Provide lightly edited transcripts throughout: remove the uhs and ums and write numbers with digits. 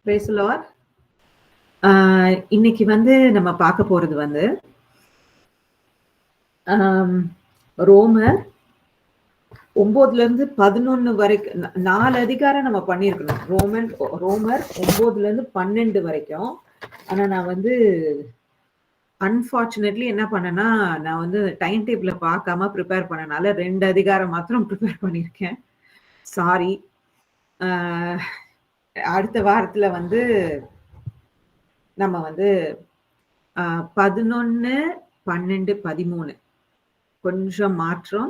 Praise the Lord. இன்னைக்கு வந்து நம்ம பார்க்க போறது வந்து ஆம், ரோமர் 9ல இருந்து 11 வரைக்கும் 4 அதிகாரம் நம்ம பண்ணியிருக்கணும். ரோமர் 9ல இருந்து 12 வரைக்கும். ஆனா நான் வந்து அன்பார்ச்சுனேட்லி என்ன பண்ணேன்னா, நான் வந்து டைம் டேபிள பார்க்காம ப்ரிப்பேர் பண்ணனால 2 அதிகாரம் மாத்திரம் ப்ரிப்பேர் பண்ணியிருக்கேன். சாரி. அடுத்த வாரத்துல வந்து நம்ம வந்து 11, 12, 13 கொஞ்சம் மாற்றம்.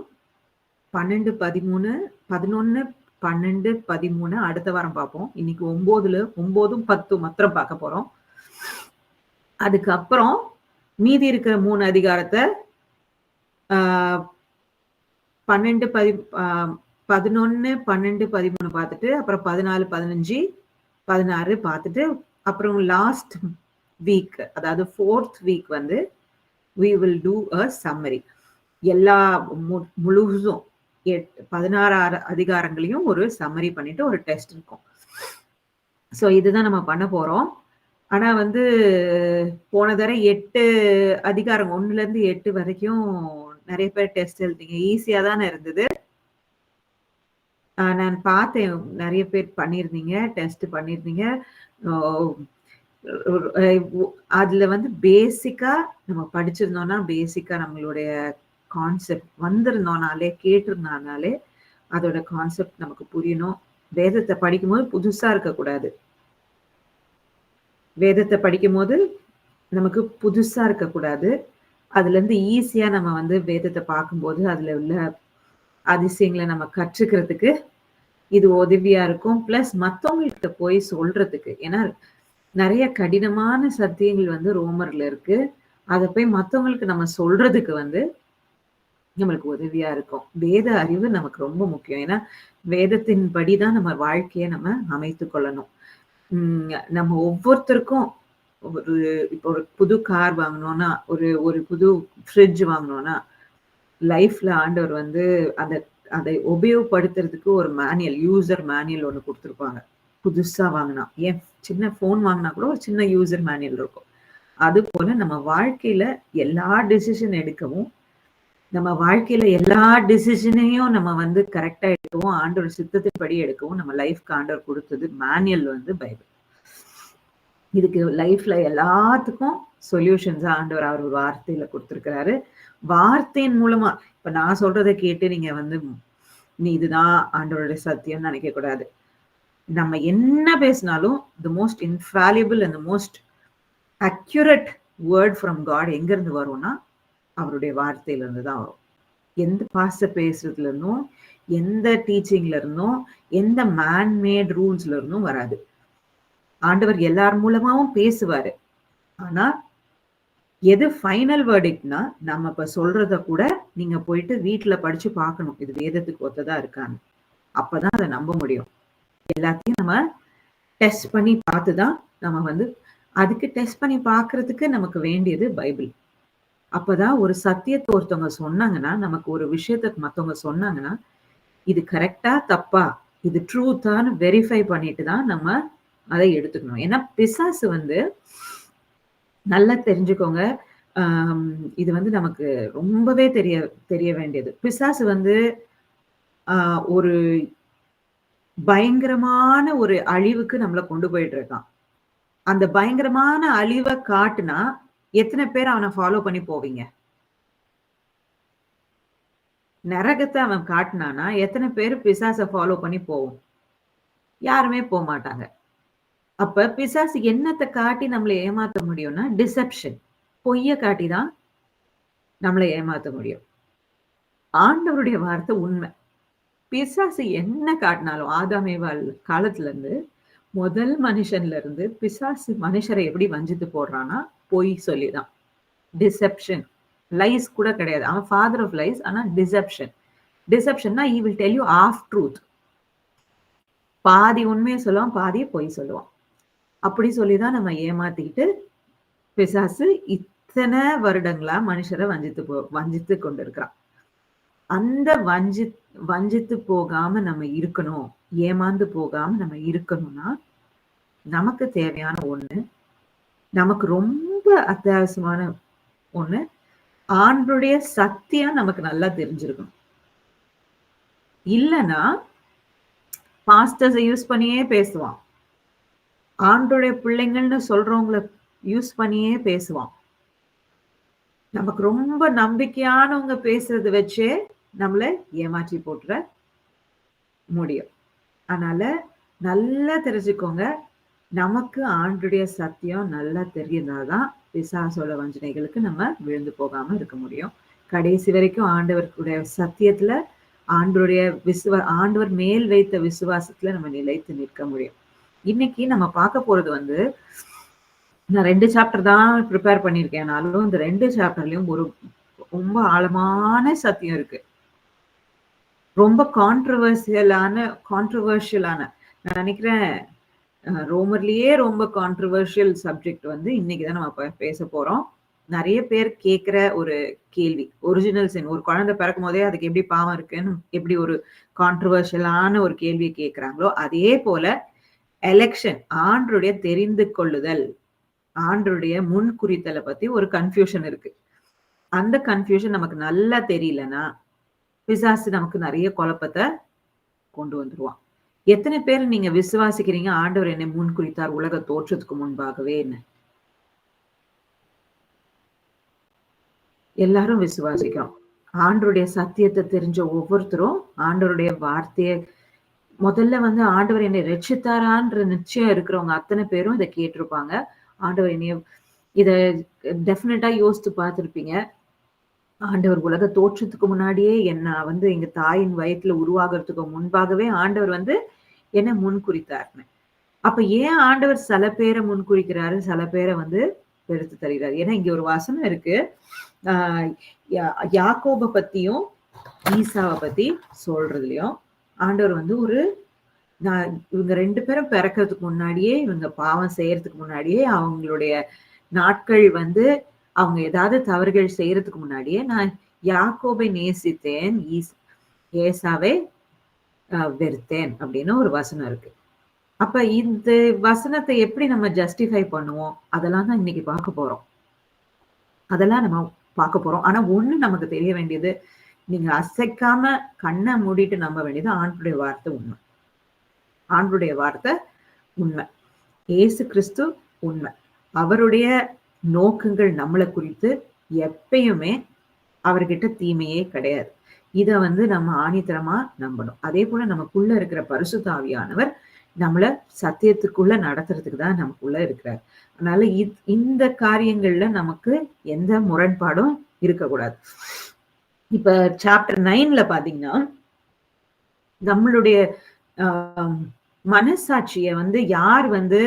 12, 13, 11, 12, 13 அடுத்த வாரம் பார்ப்போம். இன்னைக்கு 9ம் 10 மாத்திரம் பார்க்க போறோம். அதுக்கப்புறம் மீதி இருக்கிற 3 அதிகாரத்தை 11, 12, 13 பார்த்துட்டு அப்புறம் 14, 15, 16 பார்த்துட்டு அப்புறம் லாஸ்ட் வீக், அதாவது 4th வீக் வந்து we will do a summary. எல்லா முழுசும் 16 அதிகாரங்களையும் ஒரு சம்மரி பண்ணிட்டு ஒரு டெஸ்ட் இருக்கும். ஸோ இதுதான் நம்ம பண்ண போறோம். ஆனா வந்து போன தடவை 8 அதிகாரம் 1ல இருந்து 8 வரைக்கும் நிறைய பேர் டெஸ்ட் எழுதிங்க. ஈஸியா தானே இருந்தது. நான் பார்த்தேன், நிறைய பேர் பண்ணியிருந்தீங்க, டெஸ்ட் பண்ணியிருந்தீங்க. அதுல வந்து பேசிக்கா நம்ம படிச்சிருந்தோம்னா, பேசிக்கா நம்மளுடைய கான்செப்ட் வந்திருந்தோம்னாலே, கேட்டிருந்தாலே அதோட கான்செப்ட் நமக்கு புரியணும். வேதத்தை படிக்கும்போது புதுசா இருக்கக்கூடாது. வேதத்தை படிக்கும்போது நமக்கு புதுசா இருக்கக்கூடாது. அதுல இருந்து ஈஸியா நம்ம வந்து வேதத்தை பார்க்கும்போது அதுல உள்ள அதிசயங்களை நம்ம கற்றுக்கிறதுக்கு இது உதவியா இருக்கும். பிளஸ் மத்தவங்கள்கிட்ட போய் சொல்றதுக்கு, ஏன்னா நிறைய கடினமான சத்தியங்கள் வந்து ரோமர்ல இருக்கு. அதை போய் மத்தவங்களுக்கு நம்ம சொல்றதுக்கு வந்து நம்மளுக்கு உதவியா இருக்கும். வேத அறிவு நமக்கு ரொம்ப முக்கியம். ஏன்னா வேதத்தின் படிதான் நம்ம வாழ்க்கையை நம்ம அமைத்து கொள்ளணும். நம்ம ஒவ்வொருத்தருக்கும் இப்போ ஒரு புது கார் வாங்கணும்னா, ஒரு புது ஃப்ரிட்ஜ் வாங்கணும்னா, லைஃப்ல ஆண்டவர் வந்து அதை உபயோகப்படுத்துறதுக்கு ஒரு மேனுவல், யூசர் மேனுவல் ஒன்று கொடுத்துருப்பாங்க. புதுசா வாங்கினா, ஏன் சின்ன போன் வாங்கினா கூட ஒரு சின்ன யூசர் மேனுவல் இருக்கும். அது போல நம்ம வாழ்க்கையில எல்லா டிசிஷன் எடுக்கவும், நம்ம வாழ்க்கையில எல்லா டிசிஷனையும் நம்ம வந்து கரெக்டா எடுக்கவும், ஆண்டவர் சித்தத்தின்படி எடுக்கவும் நம்ம லைஃப்க்கு ஆண்டவர் கொடுத்தது மேனுவல் வந்து பைபிள். இதுக்கு லைஃப்ல எல்லாத்துக்கும் சொல்யூஷன்ஸ் ஆண்டவர் அவர் வார்த்தையில கொடுத்திருக்கிறாரு. வார்த்தையின் மூலமா இப்ப நான் சொல்றதை கேட்டு நீங்க வந்து நீ இதுதான் ஆண்டவருடைய சத்தியம் நினைக்க கூடாது. நம்ம என்ன பேசினாலும் the most infallible and the most accurate word from God எங்க இருந்து வரும்னா அவருடைய வார்த்தையில இருந்து தான் வரும். எந்த பாஸ்டர் பேசுறதுல இருந்தும், எந்த டீச்சிங்ல இருந்தும், எந்த மேன்மேட் ரூல்ஸ்ல இருந்தும் வராது. ஆண்டவர் எல்லார் மூலமாவும் பேசுவாரு. ஆனா எது ஃபைனல் வேர்டிக்ட்னா நம்ம இப்ப சொல்றத கூட நீங்க போயிட்டு வீட்டுல படிச்சு பார்க்கணும், இது வேதத்துக்கு ஒத்ததா இருக்கான்னு. அப்பதான் அதை நம்ப முடியும். எல்லாத்தையும் நம்ம டெஸ்ட் பண்ணி பார்த்துதான் நம்ம வந்து அதுக்கு டெஸ்ட் பண்ணி பார்க்கறதுக்கு நமக்கு வேண்டியது பைபிள். அப்பதான் ஒரு சத்தியத்தை ஒருத்தவங்க சொன்னாங்கன்னா, நமக்கு ஒரு விஷயத்த மத்தவங்க சொன்னாங்கன்னா, இது கரெக்டா தப்பா, இது ட்ரூத்தான்னு வெரிஃபை பண்ணிட்டு தான் நம்ம அதை எடுத்துக்கணும். ஏன்னா பிசாசு வந்து நல்லா தெரிஞ்சுக்கோங்க, இது வந்து நமக்கு ரொம்பவே தெரிய வேண்டியது. பிசாசு வந்து ஒரு பயங்கரமான ஒரு அழிவுக்கு நம்மளை கொண்டு போயிட்டு இருக்கான். அந்த பயங்கரமான அழிவை காட்டுனா எத்தனை பேர் அவனை ஃபாலோ பண்ணி போவீங்க? நரகத்தை அவன் காட்டினானா எத்தனை பேர் பிசாசை ஃபாலோ பண்ணி போவோம்? யாருமே போக மாட்டாங்க. அப்ப பிசாசு என்னத்தை காட்டி நம்மளை ஏமாத்த முடியும்னா டிசெப்ஷன், பொய்ய காட்டிதான் நம்மளை ஏமாத்த முடியும். ஆண்டவருடைய வார்த்தை உண்மை. பிசாசு என்ன காட்டினாலும் ஆதாமேவாள் காலத்துல இருந்து முதல் மனுஷன்ல இருந்து பிசாசு மனுஷரை எப்படி வஞ்சித்து போடுறான்னா பொய் சொல்லிதான். டிசெப்ஷன், லைஸ் கூட கிடையாது. அவன் ஃபாதர் ஆஃப் லைஸ். ஆனா டிசெப்ஷன்னா he will tell you half truth. பாதி உண்மையை சொல்லுவான், பாதியை பொய் சொல்லுவான். அப்படி சொல்லிதான் நம்ம ஏமாத்திக்கிட்டு பிசாசு இத்தனை வருடங்களா மனுஷரை வஞ்சித்து கொண்டிருக்கிறான். அந்த வஞ்சித்து போகாம நம்ம இருக்கணும், ஏமாந்து போகாம நம்ம இருக்கணும்னா நமக்கு தேவையான ஒண்ணு, நமக்கு ரொம்ப அத்தியாவசியமான ஒண்ணு, ஆண்டருடைய சத்தியம் நமக்கு நல்லா தெரிஞ்சிருக்கணும். இல்லைன்னா பாஸ்டர்ஸை யூஸ் பண்ணியே பேசுவான். ஆண்டருடைய பிள்ளைங்கள்னு சொல்றவங்கள யூஸ் பண்ணியே பேசுவான். நமக்கு ரொம்ப நம்பிக்கையானவங்க பேசுறத வச்சே நம்மள ஏமாற்றி போட்டுற முடியும். அதனால நல்லா தெரிஞ்சுக்கோங்க, நமக்கு ஆண்டருடைய சத்தியம் நல்லா தெரியுதாதான் பிசாசோட வஞ்சனைகளுக்கு நம்ம விழுந்து போகாம இருக்க முடியும். கடைசி வரைக்கும் ஆண்டவருடைய சத்தியத்துல ஆண்டவர் மேல் வைத்த விசுவாசத்துல நம்ம நிலைத்து நிற்க முடியும். இன்னைக்கு நம்ம பார்க்க போறது வந்து, நான் 2 சாப்டர் தான் ப்ரிப்பேர் பண்ணியிருக்கேனாலும் இந்த 2 சாப்டர்லயும் ஒரு ரொம்ப ஆழமான சத்தியம் இருக்கு. ரொம்ப கான்ட்ரவர்ஷியலான நான் நினைக்கிறேன் ரோமர்லயே ரொம்ப கான்ட்ரவர்ஷியல் சப்ஜெக்ட் வந்து இன்னைக்குதான் நம்ம பேச போறோம். நிறைய பேர் கேட்கிற ஒரு கேள்வி, ஒரிஜினல் சின், ஒரு குழந்தை பிறக்கும் போதே அதுக்கு எப்படி பாவம் இருக்குன்னு எப்படி ஒரு கான்ட்ரவர்ஷியலான ஒரு கேள்வியை கேட்கிறாங்களோ, அதே போல எலெக்ஷன், ஆண்டருடைய தெரிந்து கொள்ளுதல், ஆண்டருடைய முன் குறித்தலை பத்தி ஒரு கன்ஃபியூஷன் இருக்கு. அந்த கன்ஃபியூஷன் நமக்கு நல்லா தெரியலன்னா பிசாசு நமக்கு நிறைய குழப்பத்தை கொண்டு வந்துருவான். எத்தனை பேர் நீங்க விசுவாசிக்கிறீங்க ஆண்டவர் என்னை முன் குறித்தார் உலக தோற்றத்துக்கு முன்பாகவே? என்ன எல்லாரும் விசுவாசிக்கிறோம். ஆண்டவருடைய சத்தியத்தை தெரிஞ்ச ஒவ்வொருத்தரும் ஆண்டவருடைய வார்த்தையை முதல்ல வந்து ஆண்டவர் என்னை ரட்சித்தாரான்ற நிச்சயம் இருக்கிறவங்க அத்தனை பேரும் இதை கேட்டிருப்பாங்க. ஆண்டவர் என்னைய இத டெஃபினட்டா யோசித்து பார்த்திருப்பீங்க. ஆண்டவர் உலக தோற்றத்துக்கு முன்னாடியே என்ன வந்து எங்க தாயின் வயிற்றுல உருவாகிறதுக்கு முன்பாகவே ஆண்டவர் வந்து என்ன முன் குறித்தார்னு. அப்ப ஏன் ஆண்டவர் சில பேரை முன் குறிக்கிறாரு, சில பேரை வந்து எடுத்து தருகிறாரு? ஏன்னா இங்க ஒரு வசனம் இருக்கு, யாக்கோபை பத்தியும் ஈசாவை பத்தி சொல்றதுலயும் ஆண்டவர் வந்து இவங்க 2 பேரும் பிறக்கிறதுக்கு முன்னாடியே, இவங்க பாவம் செய்யறதுக்கு முன்னாடியே, அவங்களுடைய நாட்கள் வந்து அவங்க ஏதாவது தவறுகள் செய்யறதுக்கு முன்னாடியே நான் யாக்கோபை நேசித்தேன், ஏசாவை வெறுத்தேன் அப்படின்னு ஒரு வசனம் இருக்கு. அப்ப இந்த வசனத்தை எப்படி நம்ம ஜஸ்டிஃபை பண்ணுவோம்? அதெல்லாம் தான் இன்னைக்கு பார்க்க போறோம். அதெல்லாம் நம்ம பார்க்க போறோம். ஆனா ஒண்ணு நமக்கு தெரிய வேண்டியது, நீங்க அசைக்காம கண்ணை மூடிட்டு நம்ப வேண்டியது ஆண்டருடைய வார்த்தை உண்மை. ஆண்டருடைய வார்த்தை உண்மை. இயேசு கிறிஸ்து உண்மை. அவருடைய நோக்கங்கள் நம்மளை குறித்து எப்பயுமே அவர்கிட்ட தீமையே கிடையாது. இத வந்து நம்ம ஆணித்தரமா நம்பணும். அதே போல நமக்குள்ள இருக்கிற பரிசுத்த ஆவியானவர் நம்மள சத்தியத்துக்குள்ள நடத்துறதுக்கு தான் நமக்குள்ள இருக்கிறார். அதனால இந்த காரியங்கள்ல நமக்கு எந்த முரண்பாடும் இருக்கக்கூடாது. இப்ப சாப்டர் 9ல பாத்தீங்கன்னா, நம்மளுடைய மனசாட்சிய வந்து யார் வந்து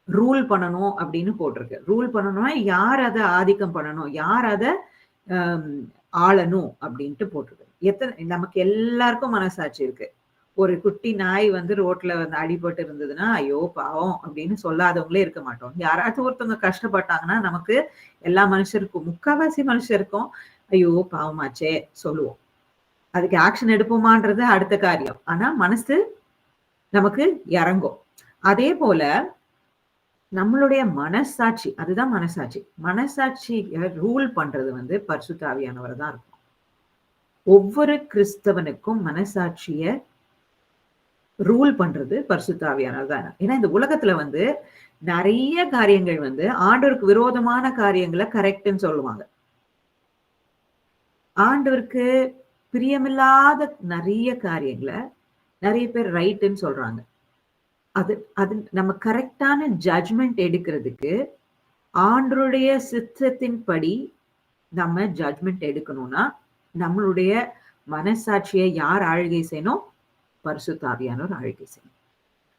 ரூல் பண்ணணும் அப்படின்னு போட்டிருக்கு. ரூல் பண்ணணும்னா யார் அதை ஆதிக்கம் பண்ணணும், யார் அதை ஆளணும் அப்படின்ட்டு போட்டிருக்கு. நமக்கு எல்லாருக்கும் மனசாட்சி இருக்கு. ஒரு குட்டி நாய் வந்து ரோட்ல வந்து அடிபட்டு இருந்ததுன்னா ஐயோ பாவம் அப்படின்னு சொல்லாதவங்களே இருக்க மாட்டோம். யாராச்சும் ஒருத்தவங்க கஷ்டப்பட்டாங்கன்னா நமக்கு எல்லா மனுஷருக்கும், முக்கால்வாசி மனுஷருக்கும் ஐயோ பாவமாச்சே சொல்லுவோம். அதுக்கு ஆக்ஷன் எடுப்போமான்றது அடுத்த காரியம். ஆனா மனசு நமக்கு இறங்கும். அதே போல நம்மளுடைய மனசாட்சி, அதுதான் மனசாட்சி. மனசாட்சி ரூல் பண்றது வந்து பரிசுத்த ஆவியானவர் தான் இருக்கும். ஒவ்வொரு கிறிஸ்தவனுக்கும் மனசாட்சிய ரூல் பண்றது பரிசுத்த ஆவியானவர் தான். ஏன்னா இந்த உலகத்துல வந்து நிறைய காரியங்கள் வந்து ஆண்டவருக்கு விரோதமான காரியங்களை கரெக்ட்னு சொல்லுவாங்க. ஆண்டவருக்கு பிரியமில்லாத நிறைய காரியங்களை நிறைய பேர் ரைட்டுன்னு சொல்றாங்க. அது நம்ம கரெக்டான ஜட்ஜ்மெண்ட் எடுக்கிறதுக்கு ஆண்டருடைய சித்தத்தின்படி நம்ம ஜட்ஜ்மெண்ட் எடுக்கணும்னா நம்மளுடைய மனசாட்சியை யார் ஆளுகை செய்யணும்? பரிசுத்த ஆவியானவர் ஆளுகை செய்யணும்.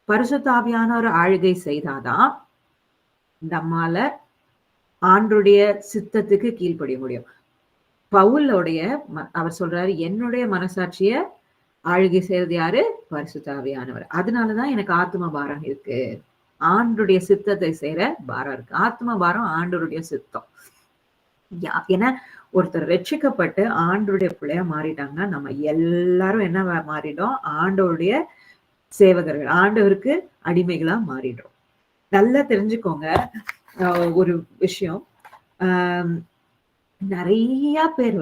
பரிசுத்த ஆவியானவர் ஆளுகை செய்தாதான் நம்மால ஆண்டருடைய சித்தத்துக்கு கீழ்ப்படிய முடியும். பவுலோடைய அவர் சொல்றாரு, என்னுடைய மனசாட்சிய ஆளுகை செய்யறது யாரு? பரிசுத்த ஆவியானவர். அதனாலதான் எனக்கு ஆத்ம பாரம் இருக்கு. ஆண்டருடைய சித்தத்தை செய்யற பாரம் இருக்கு. ஆத்ம பாரம் ஆண்டருடைய சித்தம். ஏன்னா ஒருத்தர் ரட்சிக்கப்பட்டு ஆண்டருடைய பிள்ளையா மாறிட்டாங்கன்னா நம்ம எல்லாரும் என்ன மாறிடும்? ஆண்டவருடைய சேவகர்கள், ஆண்டவருக்கு அடிமைகளா மாறிடுறோம். நல்லா தெரிஞ்சுக்கோங்க ஒரு விஷயம். நிறைய பேர்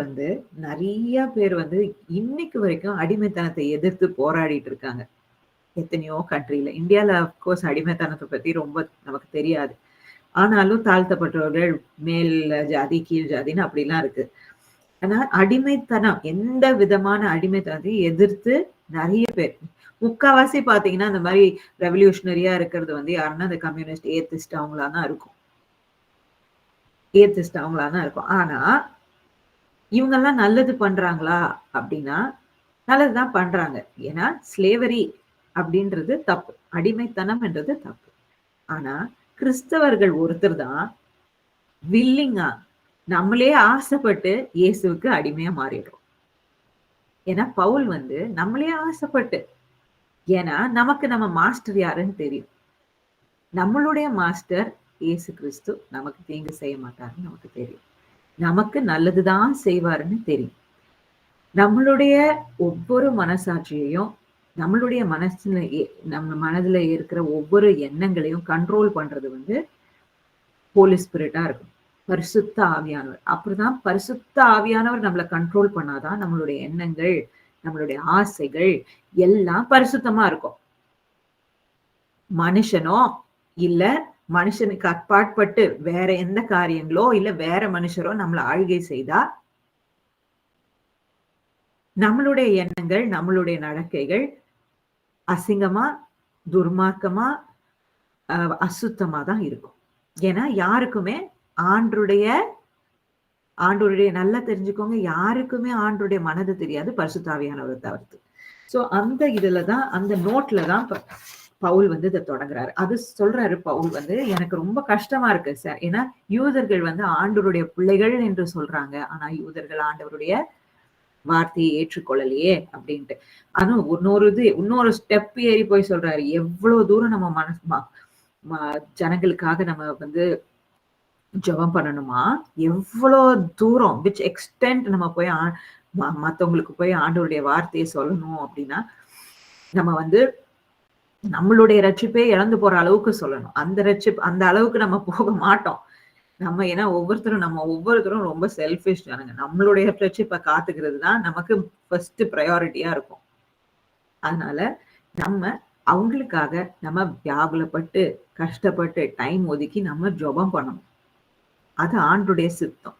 வந்து இன்னைக்கு வரைக்கும் அடிமைத்தனத்தை எதிர்த்து போராடிட்டு இருக்காங்க. எத்தனையோ கண்ட்ரில. இந்தியால அஃப்கோர்ஸ் அடிமைத்தனத்தை பத்தி ரொம்ப நமக்கு தெரியாது. ஆனாலும் தாழ்த்தப்பட்டவர்கள், மேல் ஜாதி, கீழ் ஜாதின்னு அப்படிலாம் இருக்கு. ஆனா அடிமைத்தனம், எந்த விதமான அடிமைத்தனத்தையும் எதிர்த்து நிறைய பேர், முக்காவாசி பாத்தீங்கன்னா இந்த மாதிரி ரெவல்யூஷனரியா இருக்கிறது வந்து யாருன்னா இந்த கம்யூனிஸ்ட், ஏத்திஸ்ட் அவங்களா தான் இருக்கும். ஆனா இவங்கெல்லாம் நல்லது பண்றாங்களா அப்படின்னா நல்லதுதான் பண்றாங்க. ஏன்னா ஸ்லேவரி அப்படின்றது தப்பு, அடிமைத்தனம் என்றது தப்பு. ஆனா கிறிஸ்தவர்கள் ஒருத்தர் தான் வில்லிங்கா நம்மளே ஆசைப்பட்டு இயேசுவுக்கு அடிமையா மாறிடுறோம். ஏன்னா பவுல் வந்து நம்மளே ஆசைப்பட்டு, ஏன்னா நமக்கு நம்ம மாஸ்டர் யாருன்னு தெரியும். நம்மளுடைய மாஸ்டர் இயேசு கிறிஸ்து நமக்கு தீங்கு செய்ய மாட்டாருன்னு நமக்கு தெரியும். நமக்கு நல்லதுதான் செய்வாருன்னு தெரியும். நம்மளுடைய ஒவ்வொரு மனசாட்சியையும், நம்மளுடைய நம்ம மனதுல இருக்கிற ஒவ்வொரு எண்ணங்களையும் கண்ட்ரோல் பண்றது வந்து ஹோலி ஸ்பிரிட்டா இருக்கும், பரிசுத்த ஆவியானவர். அப்படிதான் பரிசுத்த ஆவியானவர் நம்மளை கண்ட்ரோல் பண்ணாதான் நம்மளுடைய எண்ணங்கள், நம்மளுடைய ஆசைகள் எல்லாம் பரிசுத்தமா இருக்கும். மனுஷனோ இல்ல மனுஷனுக்கு அப்பாற்பட்டு வேற எந்த காரியங்களோ இல்ல வேற மனுஷரோ நம்மளை ஆழ்கை செய்தா நம்மளுடைய எண்ணங்கள், நம்மளுடைய நடக்கைகள் அசிங்கமா, துர்மார்க்கமா, அசுத்தமா தான் இருக்கும். ஏன்னா யாருக்குமே ஆண்டருடைய நல்லா தெரிஞ்சுக்கோங்க, யாருக்குமே ஆண்டருடைய மனது தெரியாது பரிசுத்தாவியானவர் தவிர்த்து. சோ அந்த இதுலதான், அந்த நோட்ல தான் பவுல் வந்து இதை தொடங்குறாரு. அது சொல்றாரு பவுல் வந்து, எனக்கு ரொம்ப கஷ்டமா இருக்கு சார். ஏன்னா யூதர்கள் வந்து ஆண்டவருடைய பிள்ளைகள் என்று சொல்றாங்க, ஆனா யூதர்கள் ஆண்டவருடைய வார்த்தையை ஏற்றுக்கொள்ளலையே அப்படின்ட்டு. ஆனா இன்னொரு ஸ்டெப் ஏறி போய் சொல்றாரு, எவ்வளவு தூரம் நம்ம ஜனங்களுக்காக நம்ம வந்து ஜெபம் பண்ணணுமா, எவ்வளவு தூரம், விச் எக்ஸ்டென்ட் நம்ம போய் மத்தவங்களுக்கு போய் ஆண்டவருடைய வார்த்தையை சொல்லணும் அப்படின்னா நம்ம வந்து நம்மளுடைய ரட்சிப்பே இழந்து போற அளவுக்கு சொல்லணும். அந்த அளவுக்கு நம்ம போக மாட்டோம். நம்ம ஏன்னா ஒவ்வொருத்தரும் ரொம்ப செல்ஃபிஷ் தானுங்க. நம்மளுடைய ரட்சிப்பை காத்துக்கிறது தான் நமக்கு ஃபர்ஸ்ட் ப்ரையாரிட்டியா இருக்கும். அதனால நம்ம அவங்களுக்காக நம்ம வியாகுலப்பட்டு, கஷ்டப்பட்டு, டைம் ஒதுக்கி நம்ம ஜெபம் பண்ணணும். அது ஆண்டருடைய சித்தம்.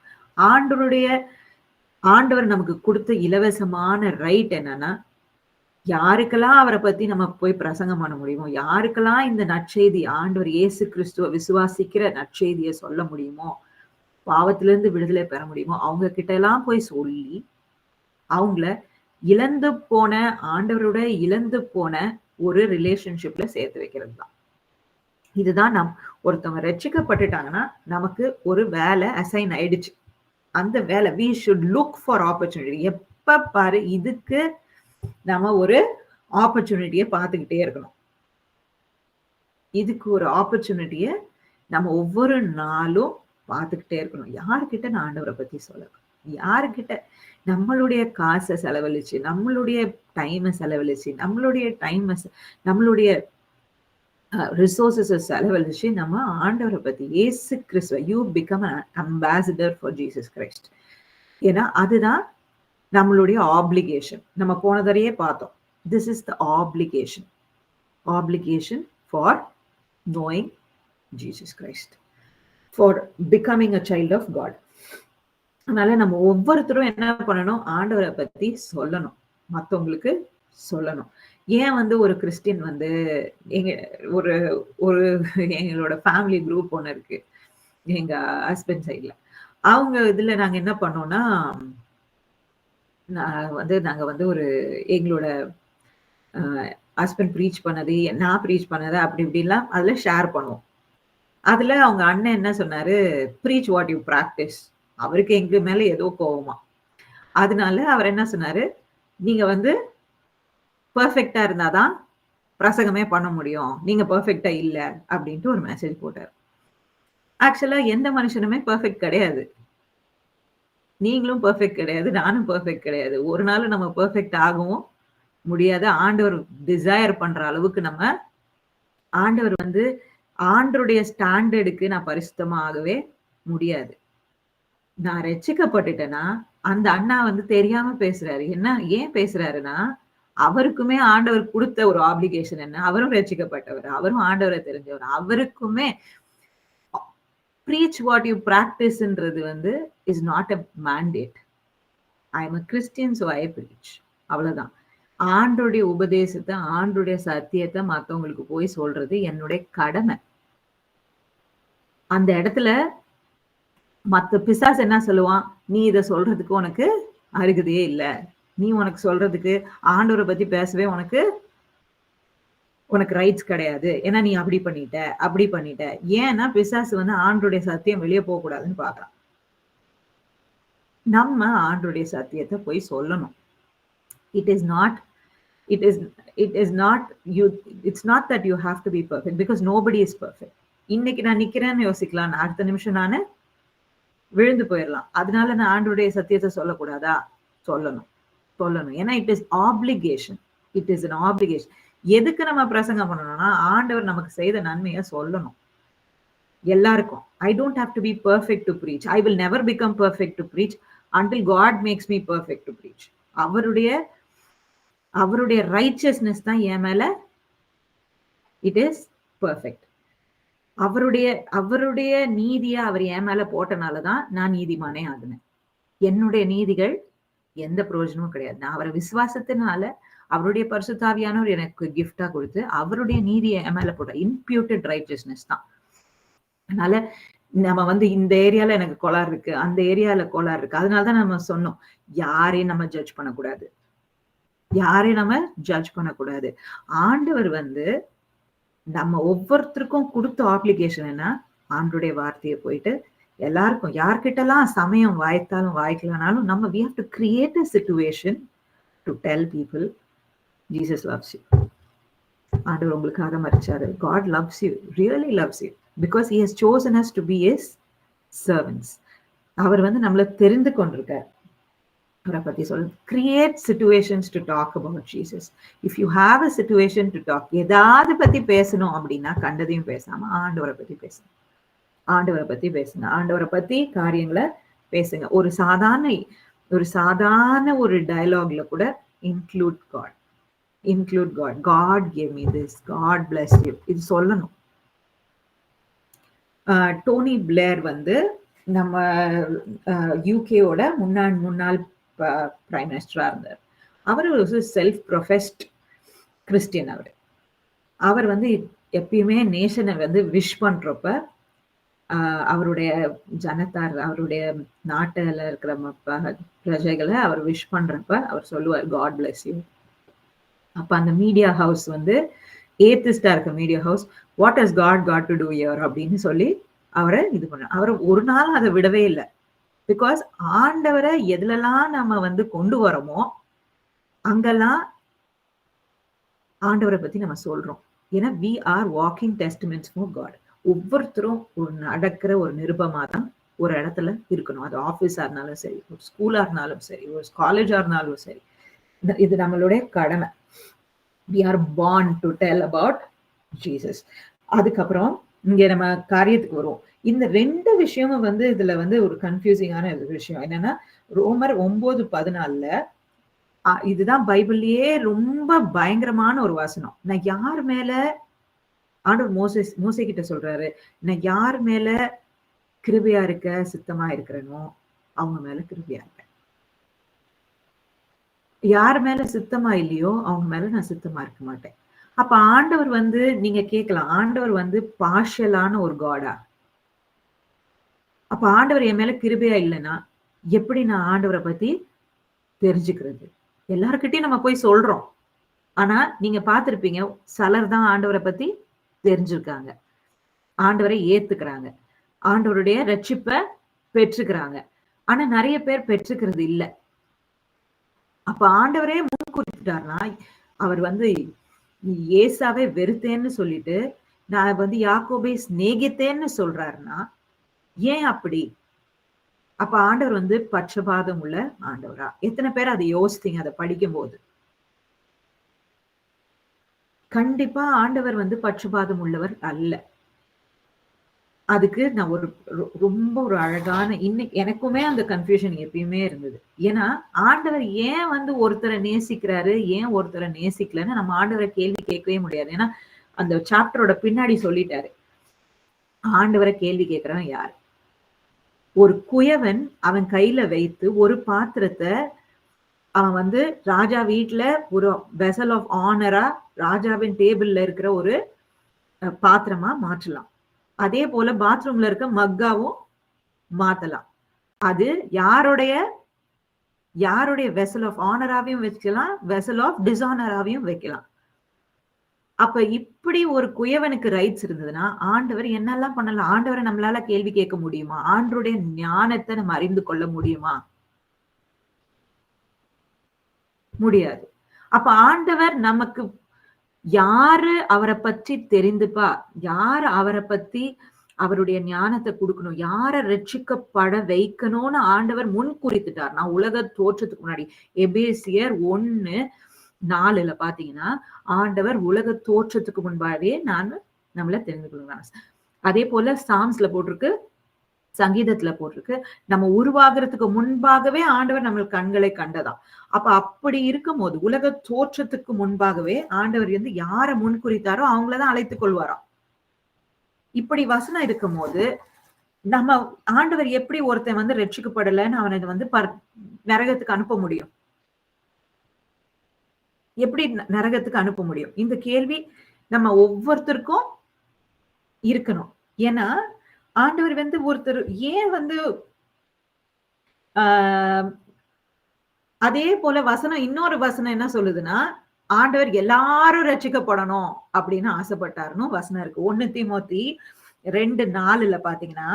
ஆண்டவர் நமக்கு கொடுத்த இலவசமான ரைட் என்னன்னா, யாருக்கெல்லாம் அவரை பத்தி நம்ம போய் பிரசங்கம் பண்ண முடியுமோ, யாருக்கெல்லாம் இந்த நற்செய்தி, ஆண்டவர் இயேசு கிறிஸ்துவ விசுவாசிக்கிற நற்செய்தியை சொல்ல முடியுமோ, பாவத்திலிருந்து விடுதலை பெற முடியுமோ, அவங்க கிட்ட எல்லாம் போய் சொல்லி அவங்கள இழந்து போன ஒரு ரிலேஷன்ஷிப்ல சேர்த்து வைக்கிறது தான். இதுதான் ஒருத்தவங்க ரட்சிக்கப்பட்டுட்டாங்கன்னா நமக்கு ஒரு வேலை அசைன் ஆயிடுச்சு. அந்த வேலை we should look for opportunity. எப்ப பாரு இதுக்கு நம்ம ஒரு ஆப்பர்ச்சுனிட்டியை பார்த்துக்கிட்டே இருக்கணும். இதுக்கு ஒரு ஆப்பர்ச்சுனிட்டியை நம்ம ஒவ்வொரு நாளும் பார்த்துக்கிட்டே இருக்கணும். யாருக்கிட்ட நான் ஆண்டவரை பத்தி சொல்லணும், யாருக்கிட்ட நம்மளுடைய காசை செலவழிச்சு, நம்மளுடைய டைமை செலவழிச்சு, நம்மளுடைய ரிசோர்சஸ் செலவழிச்சு நம்ம ஆண்டவரை பத்தி, இயேசு கிறிஸ்துவ, you become an ambassador for Jesus Christ. ஏன்னா அதுதான் நம்மளுடைய ஆப்ளிகேஷன். நம்ம போன தடவையே பார்த்தோம். This is the application for knowing Jesus Christ, for becoming a child of God. அதனால நம்ம ஒவ்வொருத்தரும் என்ன பண்ணணும், ஆண்டவரை பத்தி சொல்லணும், மற்றவங்களுக்கு சொல்லணும். ஏன் வந்து ஒரு கிறிஸ்டின் வந்து எங்களோட ஃபேமிலி குரூப் ஒன்று இருக்கு எங்க ஹஸ்பண்ட் சைட்ல. அவங்க இதுல நாங்க என்ன பண்ணோம்னா, நாங்க வந்து ஒரு எங்களோட ஹஸ்பண்ட் ப்ரீச் பண்ணது, நான் ப்ரீச் பண்ணது, அப்படி இப்படிலாம் அதுல ஷேர் பண்ணுவோம். அதுல அவங்க அண்ணன் என்ன சொன்னாரு, ப்ரீச் வாட் யூ பிராக்டிஸ். அவருக்கு எங்க மேல ஏதோ கோவமா. அதனால அவர் என்ன சொன்னாரு, நீங்க வந்து பெர்ஃபெக்டா இருந்தாதான் பிரசங்கமே பண்ண முடியும், நீங்க பெர்ஃபெக்டா இல்ல அப்படின்ட்டு ஒரு மெசேஜ் போட்டார். ஆக்சுவலா எந்த மனுஷனுமே பெர்ஃபெக்ட் கிடையாது. நீங்களும் பெர்ஃபெக்ட் கிடையாது, நானும் பெர்ஃபெக்ட் கிடையாது. ஒரு நாள் நம்ம பெர்ஃபெக்ட் ஆகவும் முடியாது. ஆண்டவர் டிசையர் பண்ற அளவுக்கு நம்ம ஆண்டவர் வந்து ஆண்டருடைய ஸ்டாண்டர்டுக்கு நான் பரிசுத்தமா ஆகவே முடியாது. நான் ரட்சிக்கப்பட்டுட்டேன்னா, அந்த அண்ணா வந்து தெரியாம பேசுறாரு. ஏன் பேசுறாருன்னா, அவருக்குமே ஆண்டவர் குடுத்த ஒரு ஆப்ளிகேஷன் என்ன? அவரும் ரட்சிக்கப்பட்டவர். அவரும் ஆண்டவர தெரிஞ்சவர். அவருக்குமே ப்ரீச் வாட் யூ பிராக்டிஸ்ன்றது வந்து is not a mandate. I am a Christian so I preach. அவ்வளவுதான். ஆண்டருடைய உபதேசத்த, ஆண்டருடைய சத்தியத்த மத்தவங்களுக்கு போய் சொல்றது என்னுடைய கடமை. அந்த இடத்துல மத்த பிசாசு என்ன சொல்லுவான்? நீ இத சொல்றதுக்கு உனக்கு அருகதையே இல்ல. நீ உனக்கு சொல்றதுக்கு ஆண்டவர பத்தி பேசவே உனக்கு ரைட்ஸ் கிடையாது. ஏன்னா நீ அப்படி பண்ணிட்ட, அப்படி பண்ணிட்ட. ஏன்னா பிசாசு வந்து ஆண்டருடைய சத்தியம் வெளிய போகக்கூடாதுன்னு பார்க்குறான். நம்ம ஆண்டருடைய சத்தியத்த போய் சொல்லணும். It is not it is it is not you it's not that you have to be perfect because nobody is perfect. இன்னைக்கு நான் நிக்கிறேன்னு யோசிக்கலாம். அடுத்த நிமிஷம் நானு விழுந்து போயிடலாம். அதனால நான் ஆண்டருடைய சத்தியத்தை சொல்லக்கூடாதா? சொல்லணும். சொல்லணும். ஏன்னா it is application. It is an application. எதுக்கு நம்ம பிரசங்கம் பண்ணணும்னா, ஆண்டவர் நமக்கு செய்த நன்மையை சொல்லணும். எல்லாருக்கும். I don't have to be perfect to preach. I will never become perfect to preach until God makes me perfect to preach. அவருடைய ரைச்சஸ்னஸ் தான் என் மேல இட் இஸ் பெர்ஃபெக்ட். அவருடைய நீதியை அவர் என் மேல போட்டனாலதான் நான் நீதிமானே ஆகினேன். என்னுடைய நீதிகள் எந்த பிரயோஜனமும் கிடையாது. நான் அவரை விசுவாசத்தினால அவருடைய பரிசுத்தாவியானவர் எனக்கு கிஃப்டா கொடுத்து அவருடைய நீதியை என் மேல போட்ட இம்பியூட்டட் ரைச்சஸ்னஸ் தான். அதனால நம்ம வந்து இந்த ஏரியால எனக்கு கோளாறு இருக்கு, அந்த ஏரியால கோளாறு இருக்கு. அதனாலதான் நம்ம சொன்னோம், யாரையும் நம்ம ஜட்ஜ் பண்ணக்கூடாது. ஆண்டவர் வந்து நம்ம ஒவ்வொருத்தருக்கும் கொடுத்த ஆப்ளிகேஷன் என்ன? ஆண்டருடைய வார்த்தையை போயிட்டு எல்லாருக்கும் யார்கிட்டலாம் சமயம் வாய்த்தாலும் வாய்க்கலனாலும் நம்ம we have to create a situation to tell people Jesus loves you. ஆண்டவர் உங்களுக்காக மரிச்சாரு. God loves you, really loves you because he has chosen us to be his servants. அவர் வந்து நம்மள தெரிந்து கொண்டிருக்கார். அவரை பத்தி சொல்ல create situations to talk about Jesus. If you have a situation to talk, ஏதாவது பத்தி பேசணும் அப்படின்னா கண்டதையும் பேசாம ஆண்டவரை பத்தி பேசுங்க. ஆண்டவரை பத்தி காரியங்களை பேசுங்க. ஒரு சாதாரண ஒரு டயலாக்ல கூட include God. God give me this, God bless you, இது சொல்லணும். டோனி பிளேர் வந்து நம்ம யூகேயோட முன்னாள் பிரைம் மினிஸ்டரா இருந்தார். அவர் ஒரு செல்ஃப் ப்ரொஃபஸ்ட் கிறிஸ்டியன். அவர் வந்து எப்பயுமே நேஷனை வந்து விஷ் பண்றப்ப அவருடைய ஜனத்தார், அவருடைய நாட்டில் இருக்கிற பிரஜைகளை அவர் விஷ் பண்றப்ப அவர் சொல்லுவார் காட் பிளஸ் யூ. அப்ப அந்த மீடியா ஹவுஸ் வந்து ஏத்திஸ்டா இருக்க media house, what has God got to do here அப்படின்னு சொல்லி அவரை இது பண்ண. அவர் ஒரு நாள் அதை விடவே இல்லை. பிகாஸ் ஆண்டவரை எதுலலாம் நம்ம வந்து கொண்டு வரோமோ அங்கெல்லாம் ஆண்டவரை பத்தி நம்ம சொல்றோம். ஏன்னா we are walking testaments for God. ஒவ்வொருத்தரும் ஒரு நடக்கிற ஒரு நிருபமா தான் ஒரு இடத்துல இருக்கணும். அது ஆஃபீஸா இருந்தாலும் சரி, ஒரு ஸ்கூலா இருந்தாலும் சரி, ஒரு காலேஜா இருந்தாலும் சரி, இது நம்மளுடைய கடமை. we are born to tell about Jesus. அதுக்கப்புறம் இங்க நம்ம காரியத்துக்கு வருவோம். இந்த ரெண்டு விஷயமும் வந்து இதுல வந்து ஒரு கன்ஃபியூசிங்கான விஷயம் என்னன்னா, ரோமர் 9:14 இதுதான் பைபிள்லயே ரொம்ப பயங்கரமான ஒரு வசனம். நான் யார் மேல ஆண்டவர் மோசே கிட்ட சொல்றாரு, நான் யார் மேல கிருபையா இருக்க சித்தமா இருக்கிறனோ அவங்க மேல கிருபையா இருப்பேன். யார் மேல சித்தமா இல்லையோ அவங்க மேல நான் சித்தமா இருக்க மாட்டேன். அப்ப ஆண்டவர் வந்து நீங்க கேட்கலாம், ஆண்டவர் வந்து பார்ஷியலான ஒரு காடா? அப்ப ஆண்டவர் என் மேல கிருபையா இல்லைன்னா எப்படி நான் ஆண்டவரை பத்தி தெரிஞ்சுக்கிறது? எல்லாருக்கிட்டையும் நம்ம போய் சொல்றோம். ஆனா நீங்க பார்த்திருப்பீங்க, சிலர் தான் ஆண்டவரை பத்தி தெரிஞ்சிருக்காங்க, ஆண்டவரை ஏத்துக்கிறாங்க, ஆண்டவருடைய ரட்சிப்பை பெற்றுக்கிறாங்க. ஆனா நிறைய பேர் பெற்றுக்கிறது இல்லை. அப்ப ஆண்டவரே முன்குறித்துட்டாருன்னா, அவர் வந்து ஏசாவை வெறுத்தேன்னு சொல்லிட்டு நான் வந்து யாக்கோபை சிநேகித்தேன்னு சொல்றாருன்னா ஏன் அப்படி? அப்ப ஆண்டவர் வந்து பட்சபாதம் உள்ள ஆண்டவரா? எத்தனை பேர் அதை யோசித்தீங்க அதை படிக்கும் போது? கண்டிப்பா ஆண்டவர் வந்து பட்சபாதம் உள்ளவர் அல்ல. அதுக்கு நான் ஒரு ரொம்ப ஒரு அழகான எனக்குமே அந்த கன்ஃப்யூஷன் எப்பயுமே இருந்தது. ஏன்னா, ஆண்டவர் ஏன் வந்து ஒருத்தர நேசிக்கிறாரு, ஏன் ஒருத்தர நேசிக்கலன்னு நம்ம ஆண்டவர கேள்வி கேட்கவே முடியாது. ஏன்னா, அந்த சாப்டரோட பின்னாடி சொல்லிட்டாரு. ஆண்டவர கேள்வி கேட்கிறவன் யார்? ஒரு குயவன் அவன் கையில வைத்து ஒரு பாத்திரத்த அவன் வந்து ராஜா வீட்ல ஒரு வெசல் ஆஃப் ஆனரா ராஜாவின் டேபிள்ல இருக்கிற ஒரு பாத்திரமா மாற்றலாம். அதே போல பாத்ரூம்ல இருக்க மக்காவும் மாத்தலாம். அது யாருடைய வெசல் ஆஃப் ஆனராவையும் வச்சுக்கலாம், வெசல் ஆஃப் டிஸானராவையும் வைக்கலாம். அப்ப இப்படி ஒரு குயவனுக்கு ரைட்ஸ் இருந்ததுன்னா, ஆண்டவர் என்னெல்லாம் பண்ணலாம்? ஆண்டவர நம்மளால கேள்வி கேட்க முடியுமா? ஆண்டவருடைய ஞானத்த நம்ம அறிந்து கொள்ள முடியுமா? முடியாது. அப்ப ஆண்டவர் நமக்கு யாரு அவர பற்றி தெரிந்துப்பா, யாரு அவர பத்தி அவருடைய ஞானத்த குடுக்கணும், யார ரட்சிக்கப்பட வைக்கணும்னு ஆண்டவர் முன் குறித்துட்டார். நான் உலக தோற்றத்துக்கு முன்னாடி எபேசியர் 1:4 பாத்தீங்கன்னா, ஆண்டவர் உலக தோற்றத்துக்கு முன்பாகவே நம்மள தெரிந்து கொள்கிறார். அதே போல சாம்ஸ்ல போட்டிருக்கு, சங்கீதத்துல போட்டிருக்கு, நம்ம உருவாகிறதுக்கு முன்பாகவே ஆண்டவர் நம்ம கண்களை கண்டதாம். அப்ப அப்படி இருக்கும்போது உலக தோற்றத்துக்கு முன்பாகவே ஆண்டவர் வந்து யார முன்குறித்தாரோ அவங்களதான் அழைத்துக் கொள்வாராம். இப்படி வசனம் இருக்கும் போது நம்ம ஆண்டவர் எப்படி ஒருத்தன் வந்து ரட்சிக்கப்படலைன்னு அவனை வந்து நரகத்துக்கு அனுப்ப முடியும்? எப்படி நரகத்துக்கு அனுப்ப முடியும்? இந்த கேள்வி நம்ம ஒவ்வொருத்தருக்கும் இருக்கணும். ஏன்னா ஆண்டவர் வந்து ஒருத்தர் ஏன் வந்து அதே போல வசனம் இன்னொரு வசனம் என்ன சொல்லுதுன்னா, ஆண்டவர் எல்லாரும் ரட்சிக்கப்படணும் அப்படின்னு ஆசைப்பட்டாருன்னு வசனம் இருக்கு. 1 தீமோத்தி 2:4 பாத்தீங்கன்னா,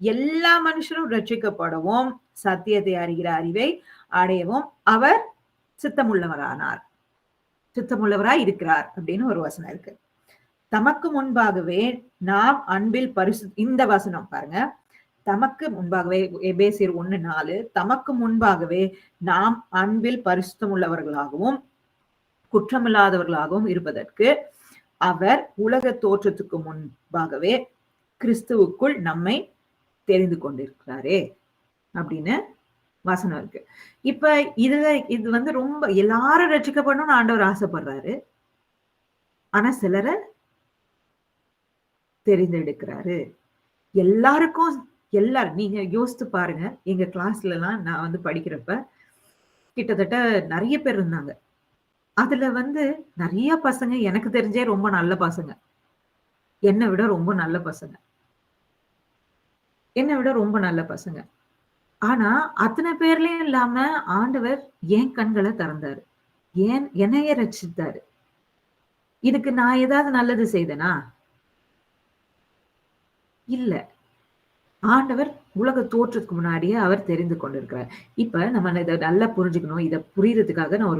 எல்லா மனுஷரும் ரட்சிக்கப்படவும் சத்தியத்தை அறிகிற அறிவை அடையவும் அவர் சித்தமுள்ளவராய் இருக்கிறார் அப்படின்னு ஒரு வசனம் இருக்கு. தமக்கு முன்பாகவே நாம் அன்பில் இந்த வசனம் பாருங்க, தமக்கு முன்பாகவே எபேசியர் 1:4 தமக்கு முன்பாகவே நாம் அன்பில் பரிசுத்தம் உள்ளவர்களாகவும் குற்றமில்லாதவர்களாகவும் இருப்பதற்கு அவர் உலக தோற்றத்துக்கு முன்பாகவே கிறிஸ்துவுக்குள் நம்மை தெரிந்து கொண்டிருக்கிறாரே அப்படின்னு வசனம் இருக்கு. இப்ப இது வந்து ரொம்ப எல்லாரும் ரட்சிக்கப்படணும்னு ஆண்டவர் ஆசைப்படுறாரு. ஆனா சிலரை தெரிந்தெடுக்கிறாரு. எல்லாருக்கும் நீங்க யோசித்து பாருங்க. எங்க கிளாஸ்ல எல்லாம் நான் வந்து படிக்கிறப்ப கிட்டத்தட்ட நிறைய பேர் இருந்தாங்க. அதுல வந்து நிறைய பசங்க எனக்கு தெரிஞ்சே ரொம்ப நல்ல பசங்க. என்னை விட ரொம்ப நல்ல பசங்க. ஆனா அத்தனை பேர்லயும் இல்லாம ஆண்டவர் ஏன் கண்களை திறந்தாரு, ஏன் என்னைய ரட்சித்தாரு. இதுக்கு நான் ஏதாவது நல்லது செய்தனா? இல்ல. ஆண்டவர் உலக தோற்றத்துக்கு முன்னாடியே அவர் தெரிந்து கொண்டிருக்கிறார். இப்ப நம்ம இதை நல்லா புரிஞ்சுக்கணும். இதை புரியறதுக்காக நான்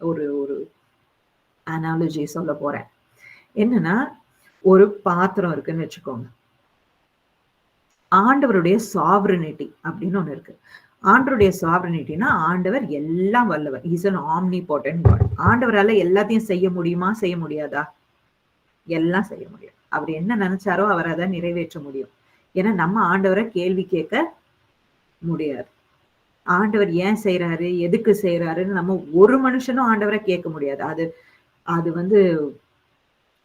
ஒரு ஒரு அனாலஜி சொல்ல போறேன். என்னன்னா, ஒரு பாத்திரம் இருக்குன்னு வச்சுக்கோங்க. ஆண்டவருடைய சாவரனிட்டி அப்படின்னு ஒண்ணு இருக்கு. ஆண்டவருடைய சாவரனிட்டினா ஆண்டவர் எல்லாம் வல்லவர். Is an omnipotent God. ஆண்டவரால எல்லாத்தையும் செய்ய முடியுமா, செய்ய முடியாதா? எல்லாம் செய்ய முடியும். அவர் என்ன நினைச்சாரோ அவர் அதை நிறைவேற்ற முடியும். ஏன்னா நம்ம ஆண்டவரை கேள்வி கேட்க முடியாது. ஆண்டவர் ஏன் செய்யறாரு, எதுக்கு செய்யறாருன்னு நம்ம ஒரு மனுஷனும் ஆண்டவரை கேட்க முடியாது. அது வந்து